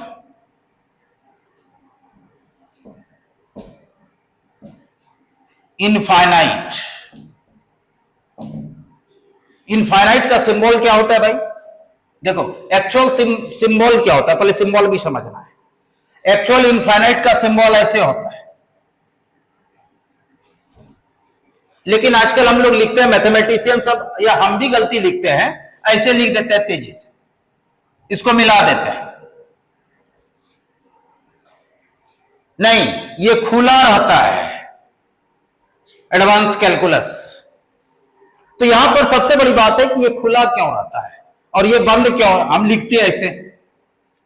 इनफाइनाइट, इनफाइनाइट का सिंबल क्या होता है भाई, देखो एक्चुअल सिंबल क्या होता है, पहले सिंबल भी समझना है। एक्चुअल इनफाइनाइट का सिंबल ऐसे होता है, लेकिन आजकल हम लोग लिखते हैं, मैथमेटिशियन सब या हम भी गलती लिखते हैं, ऐसे लिख देते हैं तेजी से, इसको मिला देते हैं। नहीं, ये खुला रहता है एडवांस कैलकुलस। तो यहां पर सबसे बड़ी बात है कि ये खुला क्यों रहता है और ये बंद क्यों, हम लिखते हैं ऐसे,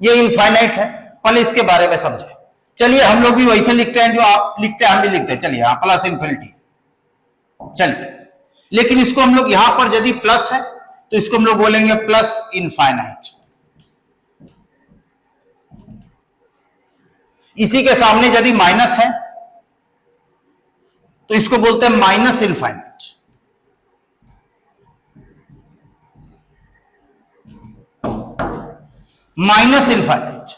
ये इनफाइनाइट है। पहले इसके बारे में समझे। चलिए हम लोग भी वैसे लिखते हैं जो आप लिखते हैं, हम भी लिखते हैं। चलिए यहां प्लस इन्फिनिटी, चलिए, लेकिन इसको हम लोग यहां पर यदि प्लस है तो इसको हम लोग बोलेंगे प्लस इनफाइनाइट। इसी के सामने यदि माइनस है तो इसको बोलते हैं माइनस इनफाइनाइट। Minus infinite.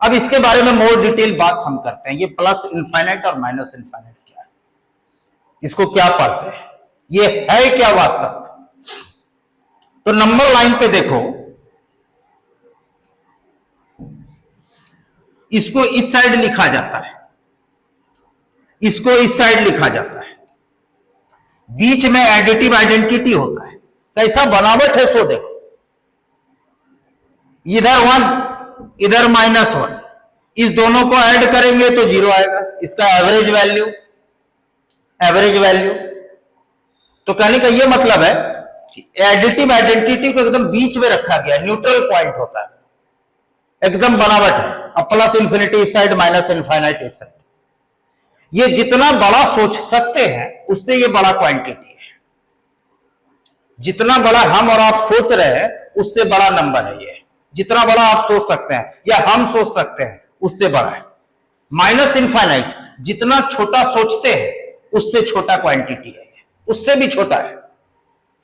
अब इसके बारे में मोर डिटेल बात हम करते हैं। ये प्लस इनफाइनाइट और माइनस इनफाइनाइट क्या है, इसको क्या पढ़ते हैं। ये है क्या वास्तव में? तो नंबर लाइन पे देखो, इसको इस साइड लिखा जाता है, इसको इस साइड लिखा जाता है, बीच में एडिटिव आइडेंटिटी होता है। कैसा बनावट है सो देखो, इधर 1 इधर -1, इस दोनों को ऐड करेंगे तो 0 आएगा, इसका एवरेज वैल्यू। तो कहने का यह मतलब है कि एडिटिव आइडेंटिटी को एकदम बीच में रखा गया, न्यूट्रल पॉइंट होता है, एकदम बनावट है। अब प्लस इन्फिनिटी इस साइड, माइनस इनफाइनाइट इस साइड। ये जितना बड़ा सोच सकते हैं उससे ये बड़ा क्वांटिटी है, जितना बड़ा हम और आप सोच रहे हैं उससे बड़ा नंबर है ये। जितना बड़ा आप सोच सकते हैं या हम सोच सकते हैं उससे बड़ा है। माइनस इनफाइनाइट जितना छोटा सोचते हैं उससे छोटा क्वांटिटी है, उससे भी छोटा है,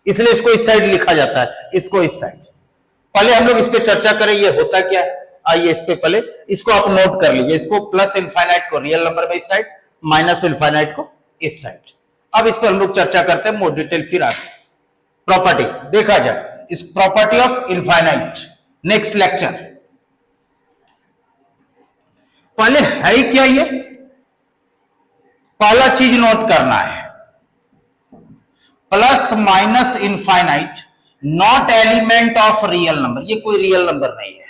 इसलिए इसको इस साइड लिखा जाता है, इसको इस साइड। पहले हम लोग इस पे चर्चा करें ये होता क्या है। आइए इस पे पहले इसको आप नोट कर लीजिए, इसको प्लस इनफाइनाइट को रियल नंबर में इस साइड, माइनस इनफाइनाइट को इस साइड। अब इस पर हम लोग चर्चा करते हैं मोर डिटेल, फिर आगे प्रॉपर्टी देखा जाए, इस property of infinite next lecture. पहले है क्या ये, पहला चीज नोट करना है, plus minus infinite not element of real number. ये कोई रियल नंबर नहीं है,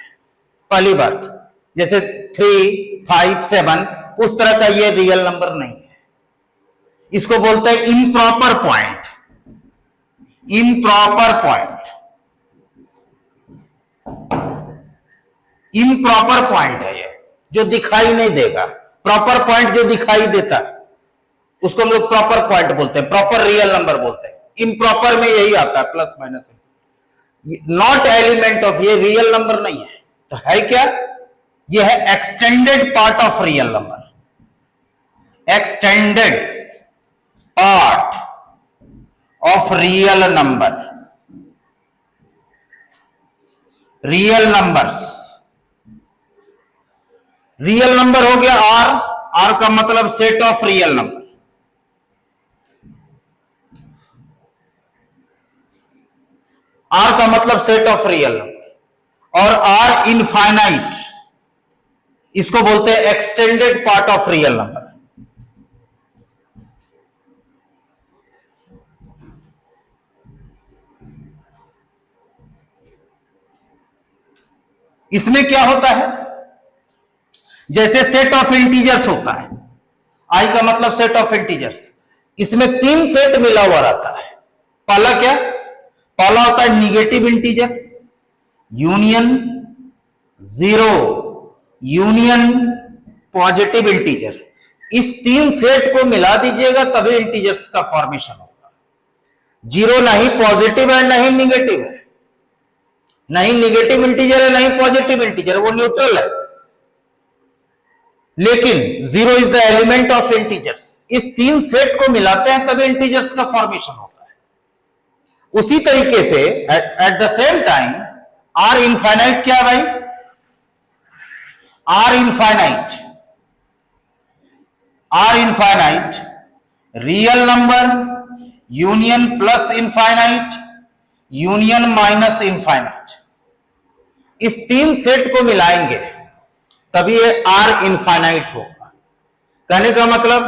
पहली बात। जैसे 3, 5, 7 उस तरह का ये रियल नंबर नहीं है, इसको बोलते हैं इम्प्रॉपर पॉइंट। इम्प्रॉपर पॉइंट है ये, जो दिखाई नहीं देगा। प्रॉपर पॉइंट जो दिखाई देता है उसको हम लोग प्रॉपर पॉइंट बोलते हैं, प्रॉपर रियल नंबर बोलते हैं। इम्प्रॉपर में यही आता है, plus minus. Not element of, ये रियल नंबर नहीं है। तो है क्या, ये है extended part of real number. Extended part of real number. Real numbers, real number हो गया आर का मतलब set of real number. R का मतलब सेट ऑफ रियल नंबर, और आर इनफाइनाइट, इसको बोलते हैं extended part of real number. इसमें क्या होता है, जैसे सेट ऑफ इंटीजर्स होता है, आई का मतलब सेट ऑफ इंटीजर्स, इसमें 3 सेट मिला हुआ रहता है। पहला क्या, पहला होता है negative integer, union 0, union positive integer. इस 3 सेट को मिला दीजिएगा तभी इंटीजर्स का फॉर्मेशन होगा। 0 नहीं पॉजिटिव है नहीं निगेटिव है, नहीं निगेटिव इंटीजर है नहीं पॉजिटिव इंटीजर, वो न्यूट्रल है। लेकिन 0 is the element of integers. इस 3 सेट को मिलाते हैं तभी इंटीजर्स का फॉर्मेशन होता है। उसी तरीके से at the same time R infinite क्या है भाई, R infinite real number union plus infinite union minus infinite. इस 3 सेट को मिलाएंगे तभी ये आर इनफाइनाइट होगा। कहने का मतलब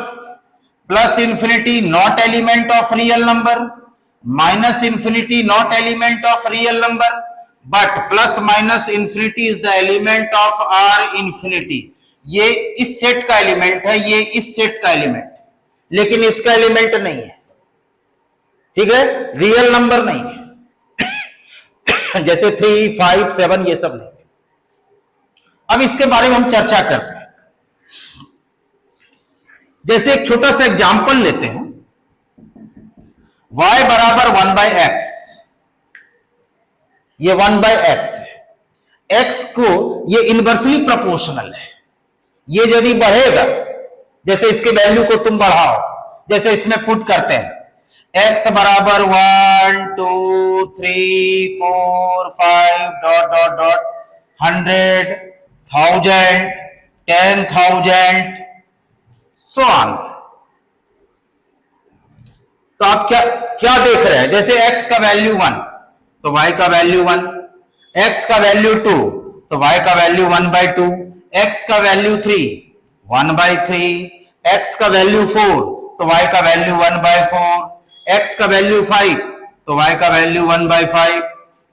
plus infinity not element of real number, minus infinity not element of real number, but plus minus infinity is the element of R infinity. ये इस सेट का एलिमेंट है, ये इस सेट का एलिमेंट, लेकिन इसका एलिमेंट नहीं है। ठीक है, रियल नंबर नहीं है। जैसे 3, 5, 7 ये सब नहीं है। अब इसके बारे में हम चर्चा करते हैं। जैसे एक छोटा सा एग्जांपल लेते हैं, y बराबर 1/x, ये 1/x है। x को ये इनवर्सली प्रोपोर्शनल है, ये यदि बढ़ेगा, जैसे इसके वैल्यू को तुम बढ़ाओ, जैसे इसमें पुट करते हैं x बराबर 1, 2, 3, 4, 5 dot dot dot 100, 1000, 10,000 so on। तो आप क्या क्या देख रहे हैं? जैसे x का वैल्यू 1 तो y का वैल्यू 1, x का वैल्यू 2 तो y का वैल्यू 1/2, x का वैल्यू 3 1/3, x का वैल्यू 4 तो y का वैल्यू 1/4, x का वैल्यू 5 तो y का वैल्यू 1/5,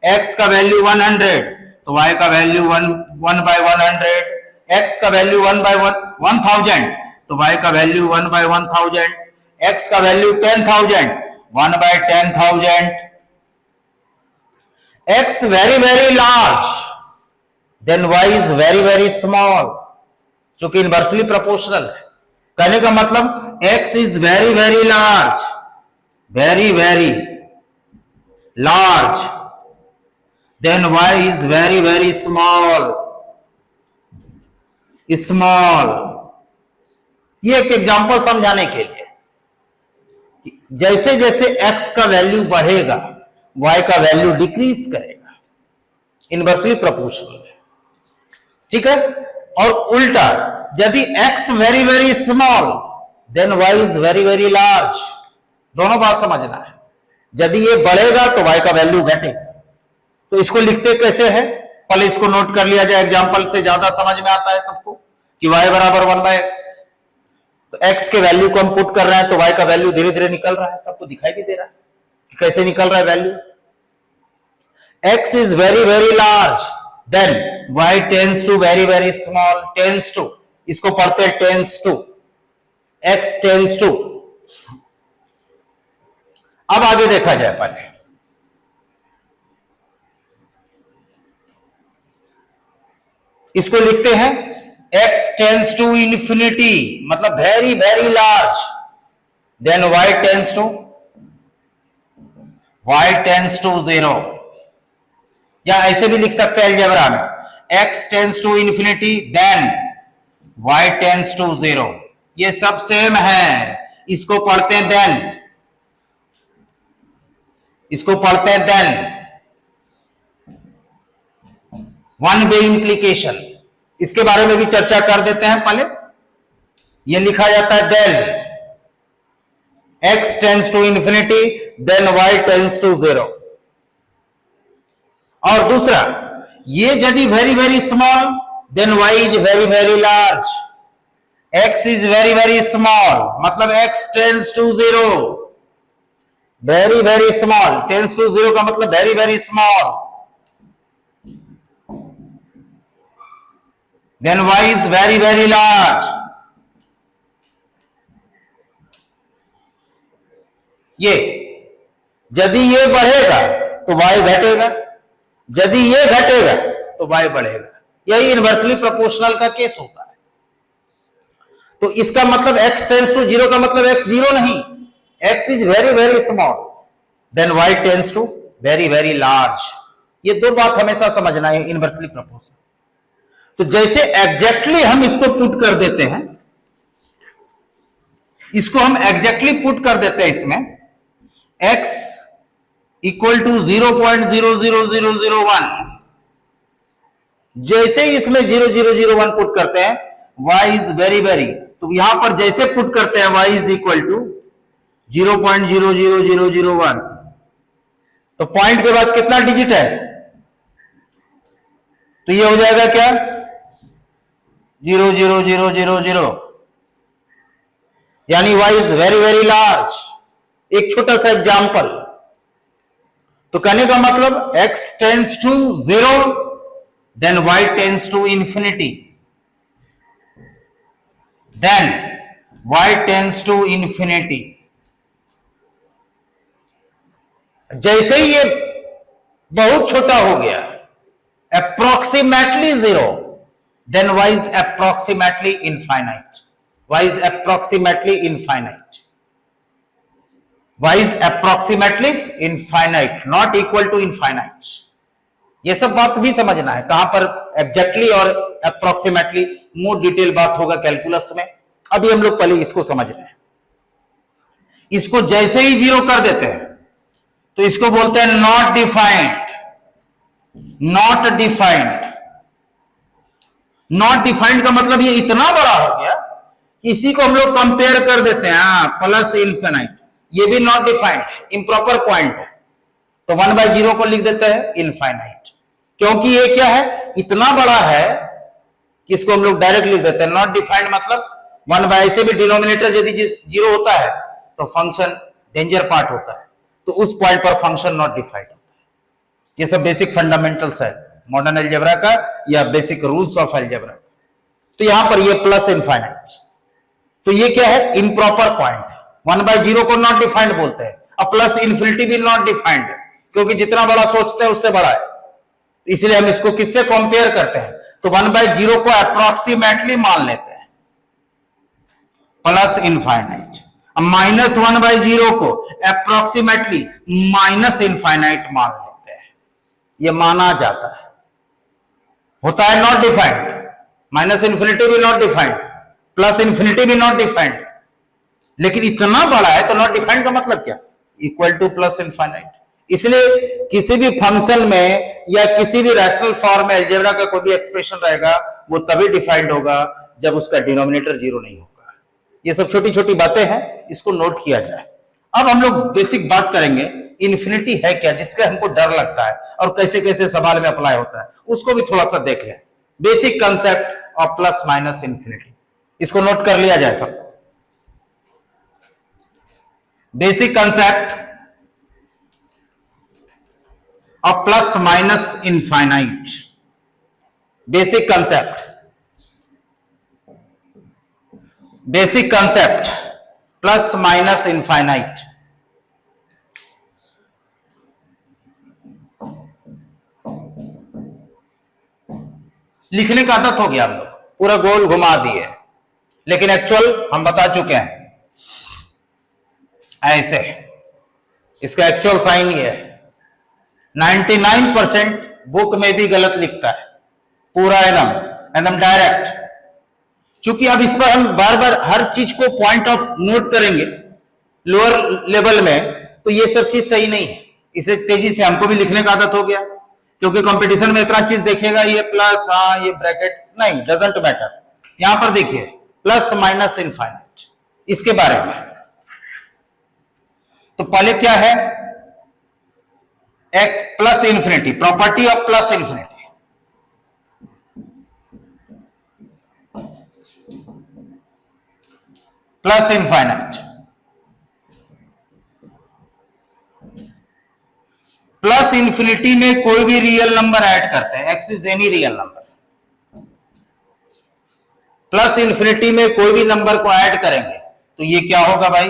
x का वैल्यू 100 तो y का वैल्यू 1/100, x का वैल्यू 1/1000 तो y का वैल्यू 1/1000, x का value 10,000 1/10,000, x very very large then y is very very small, चूंकि इनवर्सली प्रोपोर्शनल है। कहने का मतलब x is very very large, very very large, then y is very very small, small। ये एक एग्जांपल समझाने के लिए जैसे जैसे x का वैल्यू बढ़ेगा y का वैल्यू डिक्रीज करेगा, इनवर्सली प्रोपोर्शनल है, ठीक है। और उल्टा यदि x very very small then y is very very large. दोनों बात समझना है, यदि ये बढ़ेगा तो y का वैल्यू घटेगा। तो इसको लिखते कैसे है, पहले इसको नोट कर लिया जाए, एग्जांपल से ज्यादा समझ में आता है सबको कि y बराबर 1/x। तो x के वैल्यू को हम पुट कर रहे हैं तो y का वैल्यू धीरे धीरे निकल रहा है, सबको दिखाई भी दे रहा है कि कैसे निकल रहा है value. x is very very large then y tends to very very small, tends to, इसको पढ़ते हैं tends to, x tends to. अब आगे देखा जाए, पहले इसको लिखते हैं x टेंड्स टू इंफिनिटी मतलब very very large, then y tends to 0, या ऐसे भी लिख सकते हैं अलजेब्रा में x tends to infinity then y tends to 0। ये सब सेम है, इसको पढ़ते हैं देन, इसको पढ़ते हैं देन, वन वे इंप्लीकेशन, इसके बारे में भी चर्चा कर देते हैं। पहले ये लिखा जाता है then x tends to infinity then y tends to 0। और दूसरा, ये यदि very very small then y is very very large, x is very very small मतलब x tends to 0, very very small, tends to 0 का मतलब very very small, then y is very very large। ये यदि ये बढ़ेगा तो y घटेगा, यदि ये घटेगा तो y बढ़ेगा। यही इनवर्सली प्रोपोर्शनल का केस होता है। तो इसका मतलब x टेंड्स टू 0 का मतलब x 0 नहीं, x is very very small then y tends to very very large. ये दो बात हमेशा समझना है इनवर्सली प्रोपोर्शनल। तो जैसे एग्जैक्टली हम इसको पुट कर देते हैं, इसको हम एग्जैक्टली पुट कर देते हैं इसमें x इक्वल टू 0.00001, जैसे ही इसमें 0001 पुट करते हैं y इज वेरी वेरी, तो यहां पर जैसे पुट करते हैं y इज इक्वल टू 0.00001, तो पॉइंट के बाद कितना डिजिट है, तो ये हो जाएगा क्या 00000, यानी y is very very large. एक छोटा सा एग्जांपल, तो कहने का मतलब x tends to 0 then y tends to infinity, then y tends to infinity. जैसे ही ये बहुत छोटा हो गया approximately 0, then y is approximately infinite, y is approximately infinite, y is approximately infinite, not equal to infinite। ये सब बात भी समझना है, कहां पर एग्जैक्टली और अप्रोक्सीमेटली मोर डिटेल बात होगा कैलकुलस में। अभी हम लोग पहले इसको समझ रहे हैं। इसको जैसे ही 0 कर देते हैं तो इसको बोलते हैं not defined, not defined. Not defined का मतलब ये इतना बड़ा हो गया कि इसी को हम लोग कंपेयर कर देते हैं प्लस इन्फिनाइट, ये भी नॉट डिफाइंड, इम्प्रॉपर पॉइंट है, तो 1/0 को लिख देते हैं इनफाइनाइट, क्योंकि ये क्या है, इतना बड़ा है कि इसको हम लोग डायरेक्ट लिख देते हैं। नॉट डिफाइंड मतलब 1/, ऐसे भी डिनोमिनेटर यदि 0 होता है तो फंक्शन डेंजर पार्ट होता है, तो उस पॉइंट पर फंक्शन नॉट डिफाइंड होता है। ये सब बेसिक फंडामेंटल्स है मॉडर्न अलजेब्रा का या बेसिक रूल्स ऑफ अलजेब्रा का। तो यहां पर ये प्लस इनफाइनाइट, तो ये क्या है, इम्प्रॉपर पॉइंट। 1/0 को नॉट डिफाइंड बोलते हैं। अब प्लस इन्फिनिटी भी नॉट डिफाइंड है, क्योंकि जितना बड़ा सोचते हैं उससे बड़ा है, इसलिए हम इसको किससे कंपेयर करते हैं, तो 1/0 को अप्रोक्सीमेटली मान लेते हैं प्लस इनफाइनाइट। माइनस 1/0 को अप्रोक्सीमेटली माइनस इनफाइनाइट मान लेते हैं, यह माना जाता है। होता है नॉट डिफाइंड, माइनस इन्फिनिटी भी नॉट डिफाइंड, प्लस इन्फिनिटी भी नॉट डिफाइंड, लेकिन इतना बड़ा है तो नॉट डिफाइंड का मतलब क्या, इक्वल टू प्लस इनफाइनाइट। इसलिए किसी भी फंक्शन में या किसी भी रैशनल फॉर्म में अलजेब्रा का कोई भी एक्सप्रेशन रहेगा वो तभी डिफाइंड होगा जब उसका डिनोमिनेटर 0 नहीं होगा। ये सब छोटी छोटी बातें हैं, इसको नोट किया जाए। अब हम लोग बेसिक बात करेंगे इन्फिनिटी है क्या, जिसका हमको डर लगता है और कैसे कैसे सवाल में अप्लाई होता है, उसको भी थोड़ा सा देख लें। Basic concept of plus minus infinity, इसको नोट कर लिया जाए सबको। Basic concept of plus minus infinite, basic concept, basic concept plus minus infinite. लिखने का आदत हो गया, हम लोग पूरा गोल घुमा दिए, लेकिन एक्चुअल हम बता चुके हैं ऐसे। इसका एक्चुअल साइन ये है, 99% बुक में भी गलत लिखता है, पूरा एकदम डायरेक्ट। चूंकि अब इस पर हम बार बार हर चीज को पॉइंट ऑफ नोट करेंगे लोअर लेवल में, तो ये सब चीज सही नहीं है। इसे तेजी से हमको भी लिखने का आदत हो गया, क्योंकि कंपटीशन में इतना चीज देखेगा, ये प्लस, हाँ ये ब्रैकेट, नहीं, डजंट मैटर। यहां पर देखिए प्लस माइनस इनफाइनाइट, इसके बारे में तो पहले क्या है, x plus infinity, property of plus infinity. Plus infinite, plus infinity में कोई भी रियल नंबर ऐड करते हैं, x is any real number. Plus infinity में कोई भी नंबर को ऐड करेंगे तो ये क्या होगा भाई,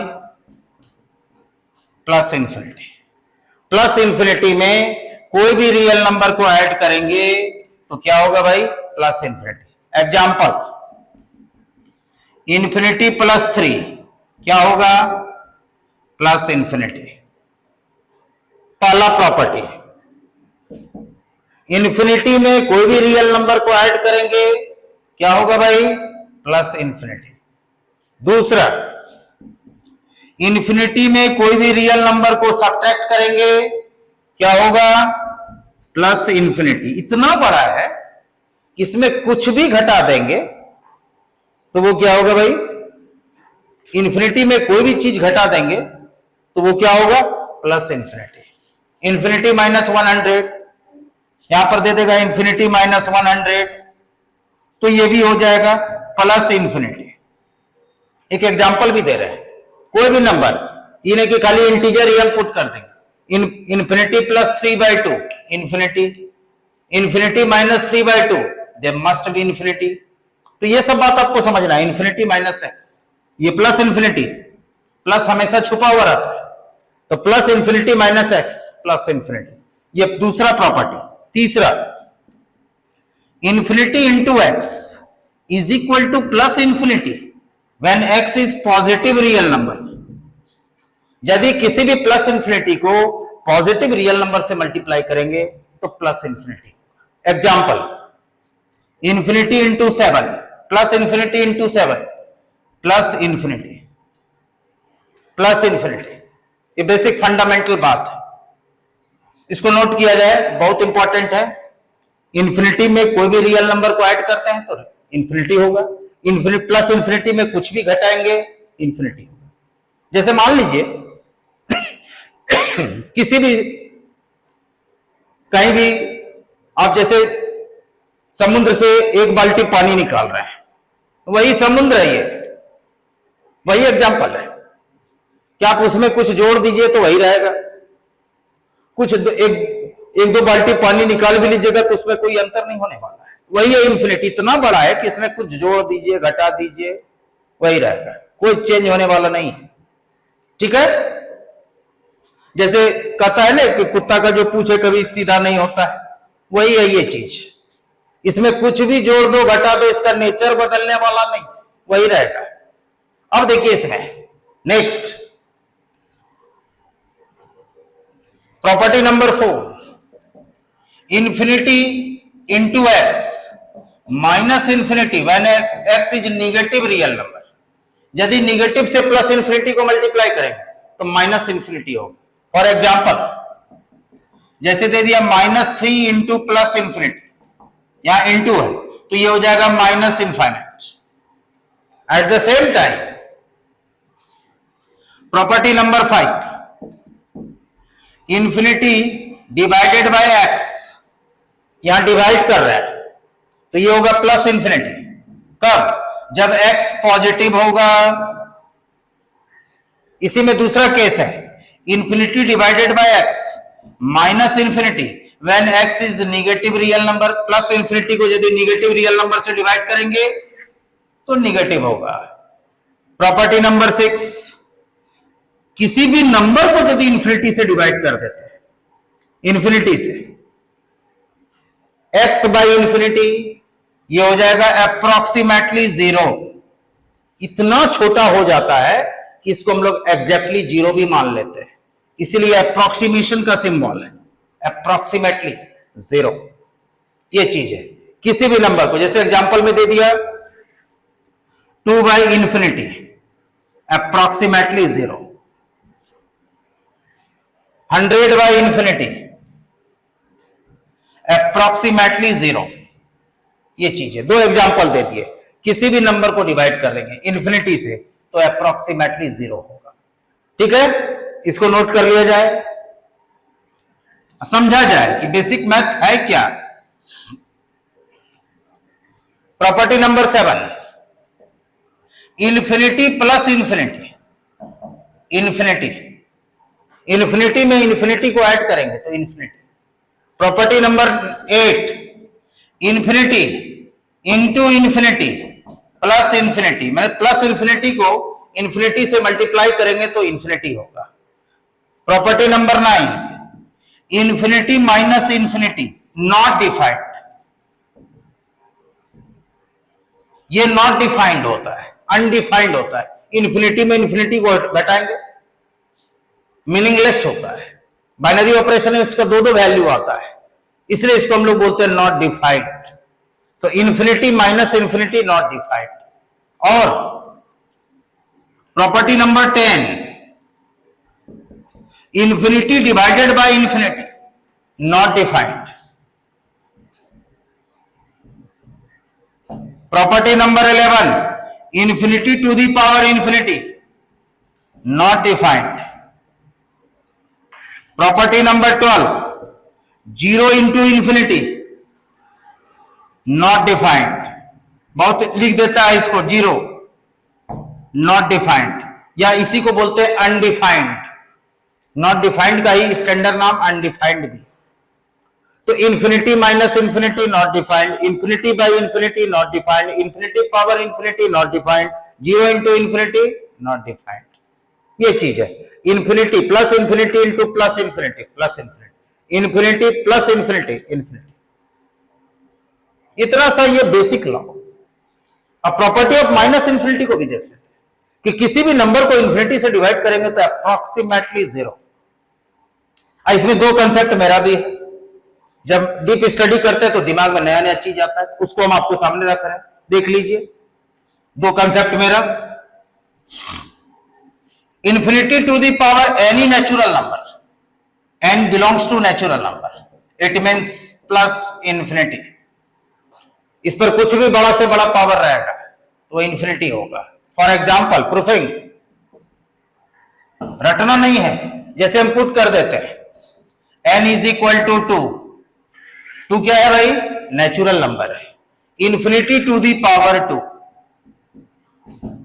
प्लस इन्फिनिटी। प्लस इन्फिनिटी में कोई भी रियल नंबर को ऐड करेंगे तो क्या होगा भाई, plus infinity. Example, infinity plus 3 क्या होगा, प्लस इन्फिनिटी। पहला प्रॉपर्टी, इन्फिनिटी में कोई भी रियल नंबर को ऐड करेंगे क्या होगा भाई, प्लस इन्फिनिटी। दूसरा, इन्फिनिटी में कोई भी रियल नंबर को सब्ट्रैक्ट करेंगे क्या होगा, प्लस इन्फिनिटी। इतना बड़ा है इसमें कुछ भी घटा देंगे तो वो क्या होगा भाई, इन्फिनिटी में कोई भी चीज घटा देंगे तो वो क्या होगा, प्लस इन्फिनिटी। इन्फिनिटी माइनस 100, यहां पर दे देगा इन्फिनिटी माइनस 100, तो ये भी हो जाएगा प्लस इन्फिनिटी। एक एग्जांपल भी दे रहे हैं, कोई भी नंबर, ये नहीं कि खाली इंटीजर रियल पुट कर देंगे। Infinity plus 3/2, infinity, infinity minus 3/2, there must be infinity. तो ये सब बात आपको समझना है। इन्फिनिटी माइनस एक्स, ये प्लस इन्फिनिटी, प्लस हमेशा छुपा हुआ रहता है, तो plus infinity minus x plus infinity, ये दूसरा प्रॉपर्टी। तीसरा, infinity into x is equal to plus infinity when x is positive real number. यदि किसी भी प्लस इन्फिनिटी को पॉजिटिव रियल नंबर से मल्टीप्लाई करेंगे तो plus infinity. Example, infinity into 7 plus infinity into 7 plus infinity, plus infinity. ये बेसिक फंडामेंटल बात है, इसको नोट किया जाए, बहुत इंपॉर्टेंट है। इन्फिनिटी में कोई भी रियल नंबर को ऐड करते हैं तो इन्फिनिटी होगा, प्लस इन्फिनिटी में कुछ भी घटाएंगे इन्फिनिटी होगा। जैसे मान लीजिए किसी भी कहीं भी आप जैसे समुद्र से एक बाल्टी पानी निकाल रहे हैं, वही समुद्र है, ये वही एग्जाम्पल है कि आप उसमें कुछ जोड़ दीजिए तो वही रहेगा, कुछ एक दो बाल्टी पानी निकाल भी लीजिएगा तो उसमें कोई अंतर नहीं होने वाला है। वही है इन्फिनिटी, इतना बड़ा है कि इसमें कुछ जोड़ दीजिए घटा दीजिए वही रहेगा, कोई चेंज होने वाला नहीं है। ठीक है, जैसे कहता है ना कि कुत्ता का जो पूंछ है कभी सीधा नहीं होता है, वही है ये चीज, इसमें कुछ भी जोड़ दो घटा दो इसका नेचर बदलने वाला नहीं, वही रहेगा। अब देखिए इसमें next property number 4, infinity into x minus infinity when x is negative real number. यदि नेगेटिव से प्लस इंफिनिटी को मल्टीप्लाई करेंगे तो माइनस इंफिनिटी होगा। फॉर एग्जाम्पल जैसे दे दिया -3 इंटू प्लस इंफिनिटी, यहां इंटू है तो ये हो जाएगा minus infinite. Eight the same time property number 5, infinity divided by x, यहां डिवाइड कर रहा है तो ये होगा प्लस इंफिनिटी। कब? जब x पॉजिटिव होगा। इसी में दूसरा केस है infinity divided bye x minus infinity when x is negative real number. Plus infinity को यदि नेगेटिव रियल नंबर से डिवाइड करेंगे तो नेगेटिव होगा। प्रॉपर्टी नंबर 6, किसी भी नंबर को यदि इंफिनिटी से डिवाइड कर देते हैं, इंफिनिटी से x बाई इंफिनिटी, ये हो जाएगा अप्रोक्सीमेटली 0। इतना छोटा हो जाता है कि इसको हम लोग एग्जैक्टली 0 भी मान लेते हैं, इसलिए अप्रोक्सीमेशन का सिंबल है अप्रोक्सीमेटली 0। ये चीज है किसी भी नंबर को, जैसे एग्जांपल में दे दिया 2 by infinity approximately 0, 100 by infinity approximately 0। ये चीज है, दो एग्जांपल दे दिए, किसी भी नंबर को डिवाइड कर देंगे इंफिनिटी से तो अप्रोक्सीमेटली 0 होगा। ठीक है, इसको नोट कर लिया जाए, समझा जाए कि बेसिक मैथ है क्या। Property number 7, infinity plus infinity, infinity infinity में इंफिनिटी को ऐड करेंगे तो infinity. Property number 8, infinity into infinity plus infinity, मैंने प्लस इंफिनिटी को इंफिनिटी से मल्टीप्लाई करेंगे तो इंफिनिटी होगा। Property number 9, infinity minus infinity not defined, ये नॉट डिफाइंड होता है, अनडिफाइंड होता है। इंफिनिटी में इंफिनिटी को घटाएंगे मीनिंगलेस होता है। बाइनरी ऑपरेशन में इसका दो वैल्यू आता है, इसलिए इसको हम लोग बोलते हैं नॉट डिफाइंड। तो infinity minus infinity not defined. और property number 10, infinity divided by infinity not defined. Property number 11, infinity to the power infinity not defined. Property number 12, 0 into infinity not defined. बहुत लिख देता है इसको 0 नॉट डिफाइंड, या इसी को बोलते हैं अनडिफाइंड। नॉट डिफाइंड का ही स्टैंडर्ड नाम अनडिफाइंड भी। तो infinity minus infinity not defined, infinity by infinity not defined, infinity power infinity not defined, 0 into infinity not defined. ये चीज है infinity plus infinity into plus infinity plus infinity, infinity plus infinity infinity. इतना सा ये बेसिक लॉ। अब प्रॉपर्टी ऑफ माइनस इंफिनिटी को भी देख लेते हैं कि किसी भी नंबर को इंफिनिटी से डिवाइड करेंगे तो अप्रोक्सीमेटली 0। इसमें दो कंसेप्ट मेरा भी है, जब डीप स्टडी करते हैं तो दिमाग में नया नया चीज आता है, उसको हम आपको सामने रख रहे हैं, देख लीजिए। दो कंसेप्ट मेरा, infinity to the power any natural number, n belongs to natural number, it means plus infinity. इस पर कुछ भी बड़ा से बड़ा पावर रहेगा तो इंफिनिटी होगा। फॉर एग्जाम्पल प्रूफिंग, रटना नहीं है, जैसे हम पुट कर देते हैं n इज इक्वल टू 2 क्या है भाई? नेचुरल नंबर है। इंफिनिटी टू दी पावर 2,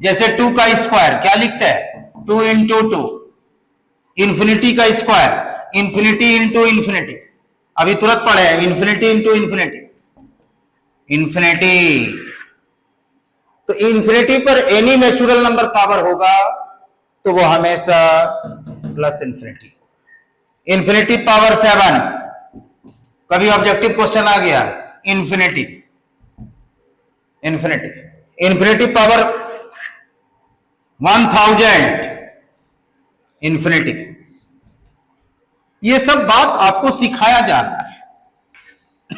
जैसे 2 का स्क्वायर क्या लिखते हैं? 2 इंटू 2। इंफिनिटी का स्क्वायर इंफिनिटी इंटू इंफिनिटी, अभी तुरंत पढ़े हैं, इंफिनिटी इंटू इंफिनिटी, इंफिनिटी। तो इंफिनिटी पर एनी नेचुरल नंबर पावर होगा तो वो हमेशा प्लस इंफिनिटी। इंफिनिटी पावर 7, कभी ऑब्जेक्टिव क्वेश्चन आ गया, infinity, infinity, infinity power 1000, infinity. ये सब बात आपको सिखाया जाना है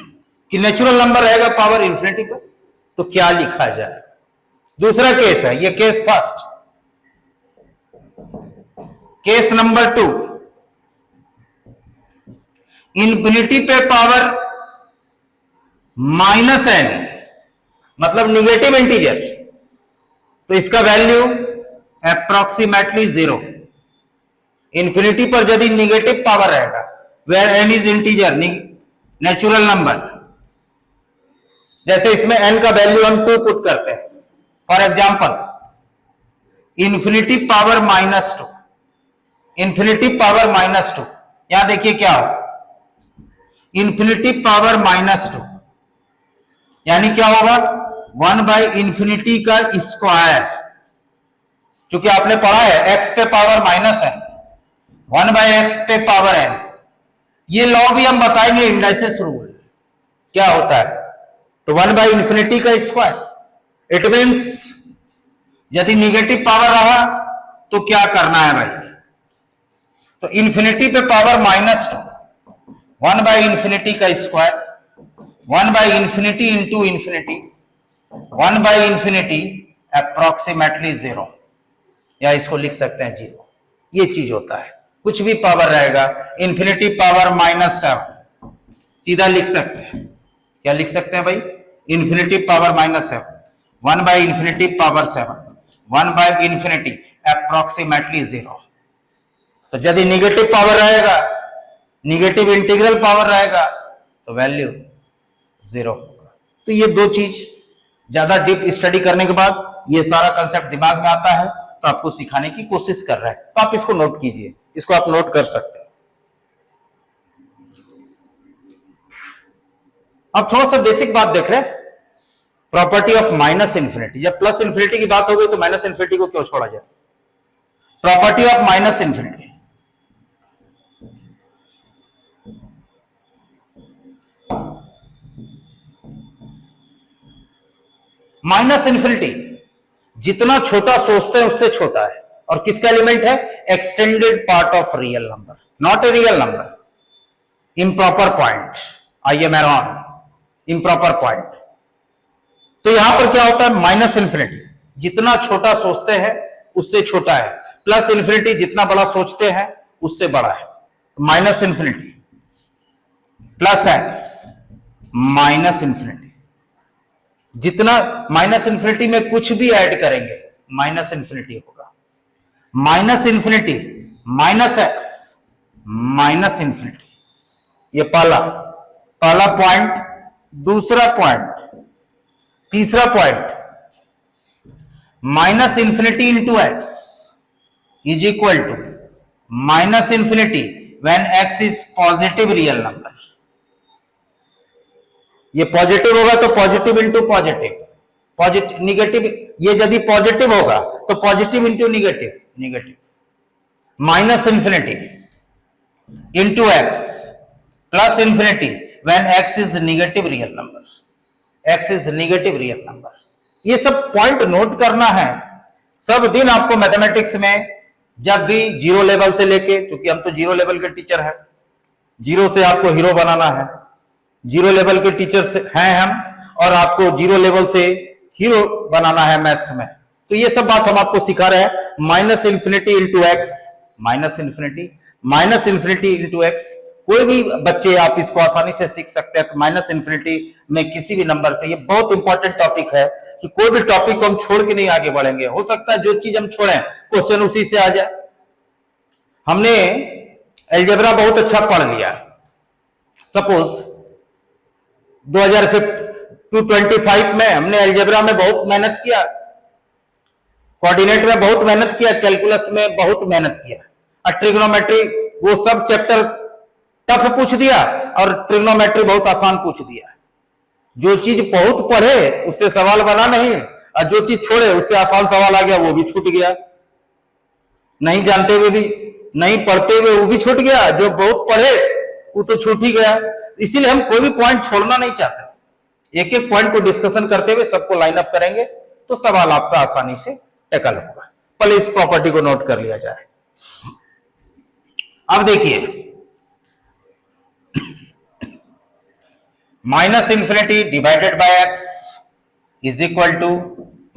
कि नेचुरल नंबर रहेगा पावर इंफिनिटी पर तो क्या लिखा जाएगा। दूसरा केस है, ये case first. Case number 2, infinity पे पावर -n, मतलब निगेटिव इंटीजर, तो इसका वैल्यू अप्रोक्सीमेटली 0। इंफिनिटी पर यदि निगेटिव पावर रहेगा, where n is integer, natural number, जैसे इसमें n का वैल्यू हम 2 पुट करते हैं, for example infinity power -2, infinity power -2, यहां देखिए क्या हो, इंफिनिटी पावर -2 यानी क्या होगा? 1/इंफिनिटी का स्क्वायर, चूंकि आपने पढ़ा है x पे पावर -n, 1/x पे पावर n। ये लॉ भी हम बताएंगे, इंडाइसिस रूल क्या होता है। तो 1/इंफिनिटी का स्क्वायर, इट मीन्स यदि निगेटिव पावर रहा तो क्या करना है भाई? तो इंफिनिटी पे पावर -2, 1/इंफिनिटी का स्क्वायर, 1/इंफिनिटी इंटू इंफिनिटी, 1/इंफिनिटी अप्रोक्सीमेटली 0, या इसको लिख सकते हैं 0। ये चीज होता है, कुछ भी पावर रहेगा, इंफिनिटी पावर -7 सीधा लिख सकते हैं, क्या लिख सकते हैं भाई? इंफिनिटी पावर -7, 1/इंफिनिटी पावर 7, 1/इंफिनिटी अप्रोक्सीमेटली 0। तो यदि निगेटिव पावर रहेगा, निगेटिव इंटीग्रल पावर रहेगा तो वैल्यू 0 होगा। तो ये दो चीज ज्यादा डीप स्टडी करने के बाद ये सारा कंसेप्ट दिमाग में आता है, तो आपको सिखाने की कोशिश कर रहा है। तो आप इसको नोट कीजिए, इसको आप नोट कर सकते हैं। अब थोड़ा सा बेसिक बात देख रहे हैं, प्रॉपर्टी ऑफ माइनस इंफिनिटी। जब प्लस इंफिनिटी की बात हो गई तो माइनस इंफिनिटी को क्यों छोड़ा जाए? Property of minus infinity, minus infinity जितना छोटा सोचते हैं उससे छोटा है, और किसका एलिमेंट है? Extended part of real number, not a real number, improper point, I am wrong, improper point. तो यहां पर क्या होता है? माइनस इंफिनिटी जितना छोटा सोचते हैं उससे छोटा है, प्लस इंफिनिटी जितना बड़ा सोचते हैं उससे बड़ा है। Minus infinity plus x minus infinity, जितना माइनस इंफिनिटी में कुछ भी ऐड करेंगे माइनस इंफिनिटी होगा। Minus infinity minus x minus infinity, ये पहला पॉइंट। दूसरा पॉइंट, तीसरा point, minus infinity into x is equal to minus infinity when x is positive real number. ये पॉजिटिव होगा तो positive into positive, positive negative, ये यदि पॉजिटिव होगा तो positive into negative, negative. Minus infinity into x plus infinity when x is negative real number, x is negative real number. ये सब पॉइंट नोट करना है। सब दिन आपको मैथमेटिक्स में जब भी जीरो लेवल से लेके, क्योंकि हम तो जीरो लेवल के टीचर हैं, जीरो से आपको हीरो बनाना है, जीरो लेवल के टीचर से हैं हम, और आपको जीरो लेवल से हीरो बनाना है मैथ्स में। तो ये सब बात हम आपको सिखा रहे हैं। Minus infinity into x minus infinity into x, कोई भी बच्चे आप इसको आसानी से सीख सकते हैं। माइनस इंफिनिटी में किसी भी नंबर से, ये बहुत इंपॉर्टेंट टॉपिक है कि कोई भी टॉपिक को हम छोड़ के नहीं आगे बढ़ेंगे। हो सकता है जो चीज हम छोड़ें क्वेश्चन उसी से आ जाए। हमने अलजेब्रा बहुत अच्छा पढ़ लिया, सपोज 2025 में हमने अलजेब्रा में बहुत मेहनत किया, कोऑर्डिनेट में बहुत मेहनत किया, कैलकुलस में बहुत मेहनत किया, और ट्रिग्नोमेट्री वो सब चैप्टर टफ पूछ दिया और ट्रिग्नोमेट्री बहुत आसान पूछ दिया। जो चीज बहुत पढ़े उससे सवाल बना नहीं, और जो चीज छोड़े उससे आसान सवाल आ गया, वो भी छूट गया। नहीं जानते हुए भी, नहीं पढ़ते हुए वो भी छूट गया, जो बहुत पढ़े वो तो छूट ही गया। इसीलिए हम कोई भी पॉइंट छोड़ना नहीं चाहते, एक एक पॉइंट को डिस्कशन करते हुए सबको लाइन अप करेंगे तो सवाल आपका आसानी से टैकल होगा। पहले इस प्रॉपर्टी को नोट कर लिया जाए। अब देखिए, minus infinity divided by x is equal to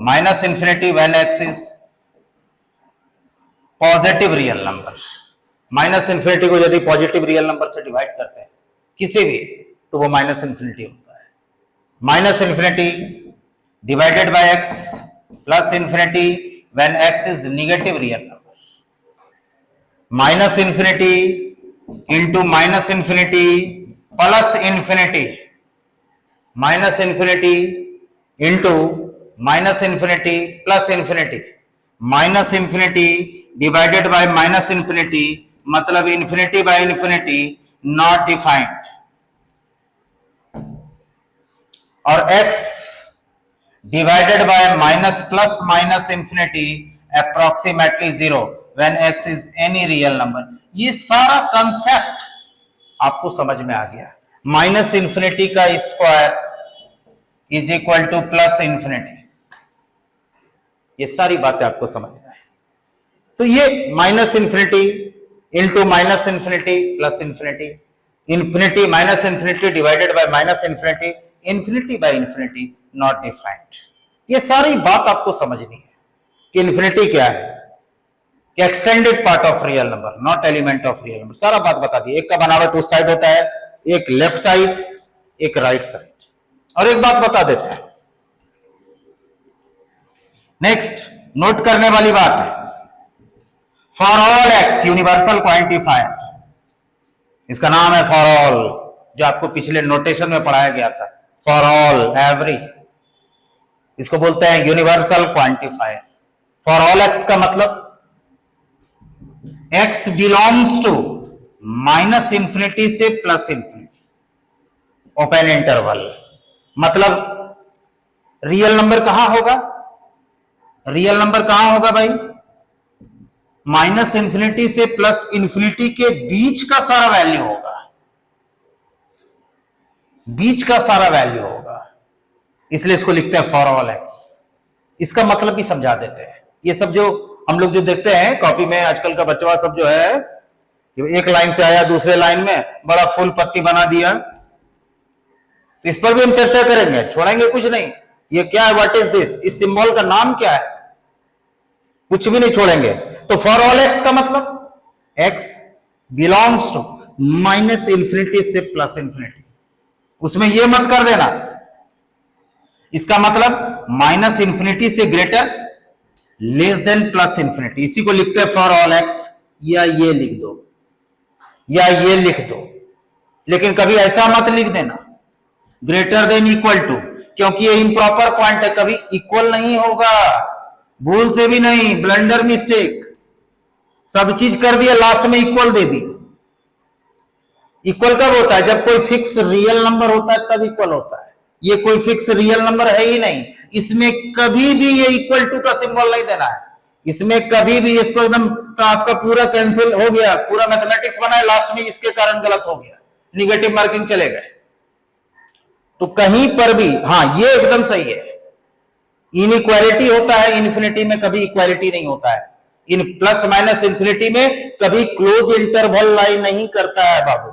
minus infinity when x is positive real number. Minus infinity को यदि पॉजिटिव रियल नंबर से डिवाइड करते हैं किसी भी, तो वो माइनस इंफिनिटी होता है। Minus infinity divided by X plus infinity when x is negative real number. Minus infinity into minus infinity plus infinity, minus infinity into minus infinity plus infinity, minus infinity divided by minus infinity, मतलब infinity by infinity not defined, और x divided by minus plus minus infinity approximately 0 when x is any real number. ये सारा कंसेप्ट आपको समझ में आ गया। माइनस इंफिनिटी का square is equal to plus infinity, ये सारी बातें आपको समझना है। तो ये minus infinity into minus infinity plus infinity, infinity minus infinity divided by minus infinity, infinity by infinity not defined, ये सारी बात आपको समझनी है कि इंफिनिटी क्या है, extended part of real number, not element of real number, सारा बात बता दी। एक का बनावट उस साइड होता है, एक लेफ्ट साइड, एक राइट साइड। और एक बात बता देते हैं, नेक्स्ट नोट करने वाली बात है, for all x universal quantifier, इसका नाम है फॉर ऑल, जो आपको पिछले नोटेशन में पढ़ाया गया था। फॉर ऑल, एवरी, इसको बोलते हैं universal quantifier. For all x का मतलब x belongs to minus infinity से प्लस इंफिनिटी, ओपन इंटरवल, मतलब रियल नंबर कहां होगा, रियल नंबर कहां होगा भाई, माइनस इंफिनिटी से प्लस इंफिनिटी के बीच का सारा वैल्यू होगा, बीच का सारा वैल्यू होगा, इसलिए इसको लिखते हैं फॉर ऑल एक्स। इसका मतलब भी समझा देते हैं। ये सब जो हम लोग जो देखते हैं कॉपी में, आजकल का बच्चा सब जो है, एक लाइन से आया दूसरे लाइन में बड़ा फुल पत्ती बना दिया, तो इस पर भी हम चर्चा करेंगे, छोड़ेंगे कुछ नहीं। ये क्या है, व्हाट इज दिस, इस सिंबल का नाम क्या है, कुछ भी नहीं छोड़ेंगे। तो फॉर ऑल एक्स का मतलब x belongs to minus infinity से प्लस इंफिनिटी, उसमें यह मत कर देना, इसका मतलब माइनस इंफिनिटी से greater, less than plus infinity, इसी को लिखते हैं फॉर ऑल एक्स, या ये लिख दो या ये लिख दो, लेकिन कभी ऐसा मत लिख देना ग्रेटर देन इक्वल टू, क्योंकि ये इम्प्रॉपर पॉइंट है, कभी इक्वल नहीं होगा, भूल से भी नहीं, ब्लंडर मिस्टेक, सब चीज कर दिया लास्ट में इक्वल दे दी। इक्वल कब होता है, जब कोई फिक्स रियल नंबर होता है तब इक्वल होता है, ये कोई फिक्स रियल नंबर है ही नहीं, इसमें कभी भी ये इक्वल टू का सिंबल नहीं देना है, इसमें कभी भी इसको एकदम, तो आपका पूरा कैंसिल हो गया, पूरा मैथमेटिक्स बना है, लास्ट में इसके कारण गलत हो गया, निगेटिव मार्किंग चले गए। तो कहीं पर भी, हाँ ये एकदम सही है, इनइक्वालिटी होता है इन्फिनिटी में, कभी इक्वालिटी नहीं होता है, इन प्लस माइनस इंफिनिटी में कभी क्लोज इंटरवल लाई नहीं करता है बाबू,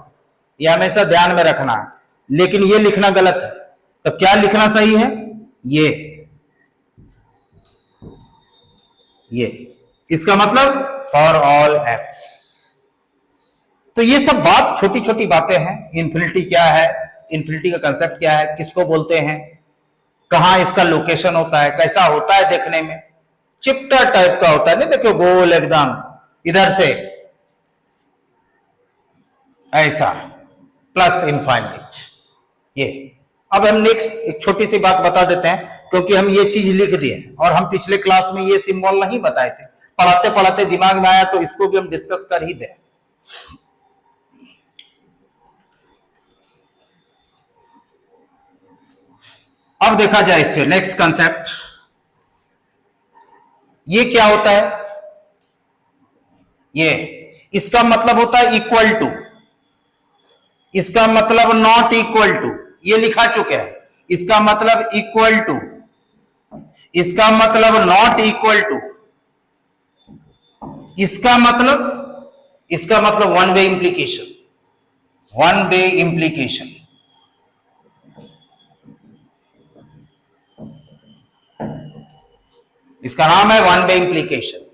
ये हमेशा ध्यान में रखना है। लेकिन ये लिखना गलत है, तो क्या लिखना सही है, ये इसका मतलब फॉर ऑल एक्स। तो ये सब बात छोटी छोटी बातें हैं, इन्फिनिटी क्या है, इन्फिनिटी का कंसेप्ट क्या है, किसको बोलते हैं, कहां इसका लोकेशन होता है, कैसा होता है देखने में, चिपटा टाइप का होता है, नहीं देखो गोल एकदम इधर से, ऐसा प्लस इनफाइनाइट। ये अब हम नेक्स्ट एक छोटी सी बात बता देते हैं, क्योंकि हम ये चीज लिख दिए और हम पिछले क्लास में ये सिंबल नहीं बताए थे, पढ़ाते पढ़ाते दिमाग में आया तो इसको भी हम डिस्कस कर ही दें। अब देखा जाए इस पे नेक्स्ट कंसेप्ट, ये क्या होता है? ये इसका मतलब होता है इक्वल टू, इसका मतलब नॉट इक्वल टू, ये लिखा चुके हैं। इसका मतलब इक्वल टू, इसका मतलब नॉट इक्वल टू, इसका मतलब one way implication, one way implication. इसका नाम है वन वे इंप्लीकेशन।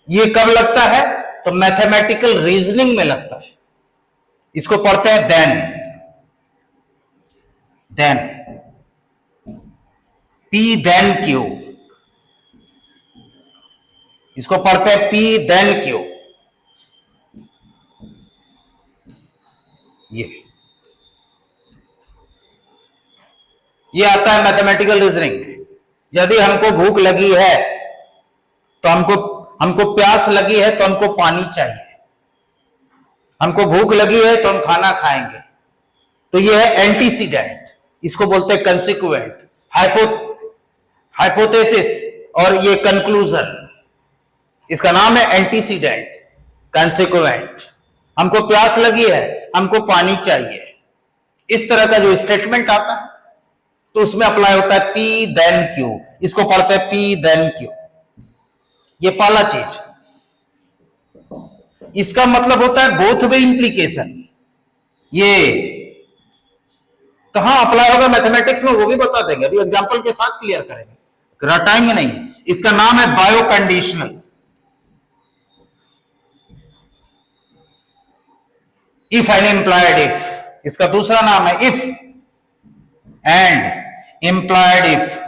ये कब लगता है? तो मैथमेटिकल रीजनिंग में लगता है। इसको पढ़ते हैं देन P देन Q, इसको पढ़ते हैं P देन Q। ये आता है मैथमेटिकल रीजनिंग में। यदि हमको भूख लगी है तो हमको प्यास लगी है तो हमको पानी चाहिए, हमको भूख लगी है तो हम खाना खाएंगे। तो ये है एंटीसीडेंट, इसको बोलते हैं कंसिक्वेंट, हाइपोथेसिस और ये कंक्लूजन। इसका नाम है एंटीसीडेंट, कंसिक्वेंट। हमको प्यास लगी है, हमको पानी चाहिए, इस तरह का जो स्टेटमेंट आता है तो उसमें अप्लाई होता है P देन Q। इसको पढ़ते हैं P देन Q। ये पहला चीज। इसका मतलब होता है बोथ वे इंप्लीकेशन। ये कहां अप्लाई होगा मैथमेटिक्स में वो भी बता देंगे, अभी एग्जांपल के साथ क्लियर करेंगे, रटाएंगे नहीं। इसका नाम है bio conditional. If and implied if, इसका दूसरा नाम है इफ एंड इम्प्लाइड इफ।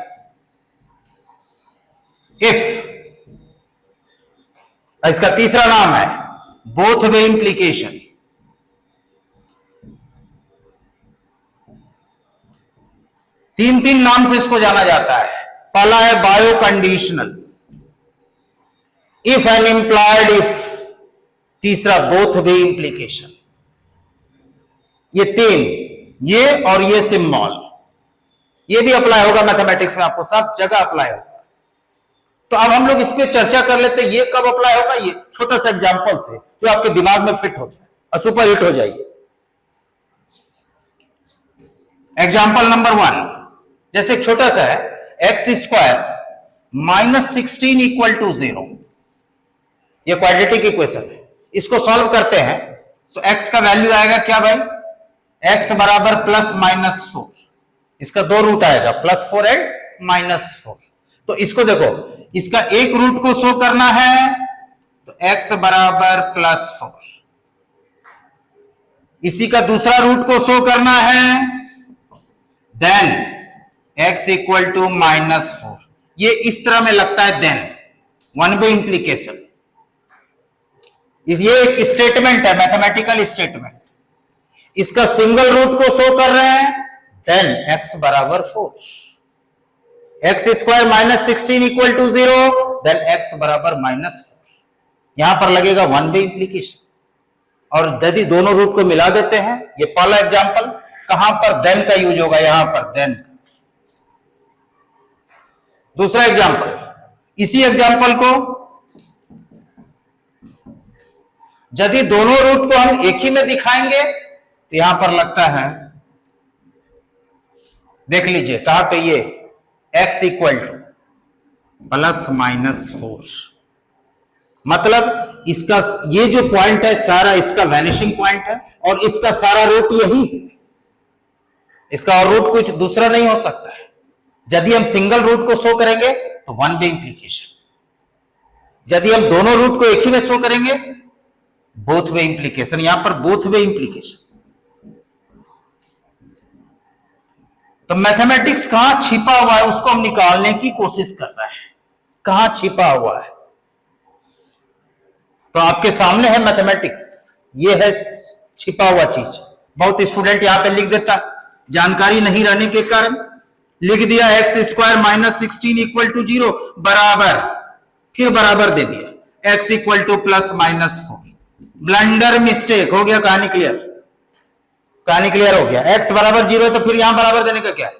इसका तीसरा नाम है बोथ वे इंप्लीकेशन। तीन नाम से इसको जाना जाता है। पहला है bio conditional, if and implied if, तीसरा बोथ वे इंप्लीकेशन। ये तीन, ये और ये सिंबल, ये भी अप्लाई होगा मैथमेटिक्स में, आपको सब जगह अप्लाई होगा। तो अब हम लोग इस पे चर्चा कर लेते हैं ये कब अप्लाई होगा, ये छोटा सा एग्जांपल से जो आपके दिमाग में फिट हो जाए और सुपर हिट हो जाइए। एग्जांपल नंबर 1, जैसे एक छोटा सा है एक्स स्क्वायर -16 इक्वल टू 0। ये क्वाड्रेटिक इक्वेशन है, इसको सॉल्व करते हैं तो एक्स का वैल्यू आएगा क्या भाई? एक्स बराबर +-4। इसका दो रूट आएगा, +4 एंड -4। तो इसको देखो, इसका एक रूट को शो करना है तो x बराबर +4, इसी का दूसरा रूट को शो करना है देन x इक्वल टू -4। ये इस तरह में लगता है देन, वन वे इंप्लीकेशन। ये एक स्टेटमेंट है, मैथमेटिकल स्टेटमेंट। इसका सिंगल रूट को शो कर रहे हैं देन x बराबर 4, x square -16 equal to 0, then x बराबर -4। यहां पर लगेगा वन वे इंप्लीकेशन। और यदि दोनों रूट को मिला देते हैं, ये पहला एग्जांपल, कहां पर देन का यूज होगा? यहां पर देन। दूसरा एग्जांपल, इसी एग्जांपल को यदि दोनों रूट को हम एक ही में दिखाएंगे तो यहां पर लगता है, देख लीजिए कहां पे, ये x इक्वल टू +-4। मतलब इसका ये जो पॉइंट है सारा इसका वैनिशिंग पॉइंट है और इसका सारा रूट यही है, इसका और रूट कुछ दूसरा नहीं हो सकता है। यदि हम सिंगल रूट को शो करेंगे तो वन वे इंप्लीकेशन, यदि हम दोनों रूट को एक ही में शो करेंगे बोथ वे इंप्लीकेशन। यहां पर बोथ वे इंप्लीकेशन। तो मैथमेटिक्स कहां छिपा हुआ है उसको हम निकालने की कोशिश कर रहे हैं, कहां छिपा हुआ है। तो आपके सामने है मैथमेटिक्स, ये है छिपा हुआ चीज। बहुत स्टूडेंट यहां पे लिख देता, जानकारी नहीं रहने के कारण लिख दिया x square minus 16 equal to 0 बराबर, फिर बराबर दे दिया x equal to plus minus 4। Blunder mistake हो गया, कहानी क्लियर, कहानी क्लियर हो गया। एक्स बराबर 0 तो फिर यहां बराबर देने का क्या है,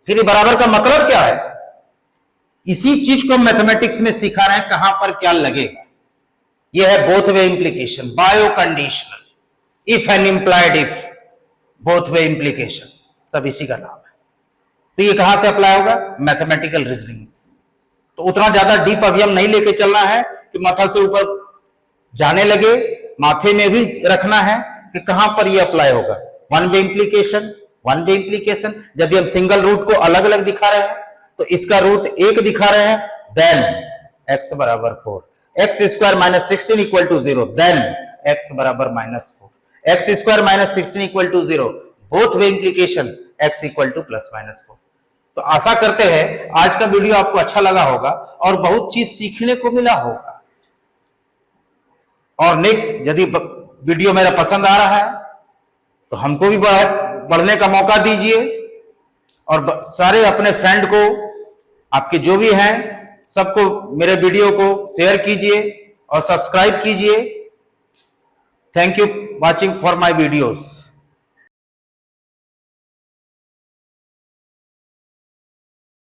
फिर ये बराबर का मतलब क्या है? इसी चीज को मैथमेटिक्स में सिखा रहे हैं, कहां पर क्या लगेगा। यह है both way implication, bio conditional, if and implied if, both way implication, सब इसी का नाम है। तो ये कहां से अप्लाई होगा? Mathematical reasoning. तो उतना ज्यादा डीप अभी हम नहीं लेके चलना है कि माथा से ऊपर जाने लगे, माथे में भी रखना है कि कहां पर ये अप्लाई होगा। One way implication, one way implication, जब हम सिंगल रूट को अलग अलग दिखा रहे हैं तो इसका रूट 1 दिखा रहे हैं, देन x बराबर 4, x square minus 16 equal to 0, then x बराबर minus 4, x square minus 16 equal to 0, both way implication x equal to plus minus 4। तो आशा करते हैं आज का वीडियो आपको अच्छा लगा होगा और बहुत चीज सीखने को मिला होगा। और नेक्स्ट यदि वीडियो मेरा पसंद आ रहा है तो हमको भी बढ़ने का मौका दीजिए और सारे अपने फ्रेंड को, आपके जो भी हैं सबको मेरे वीडियो को शेयर कीजिए और सब्सक्राइब कीजिए। Thank you watching for my videos.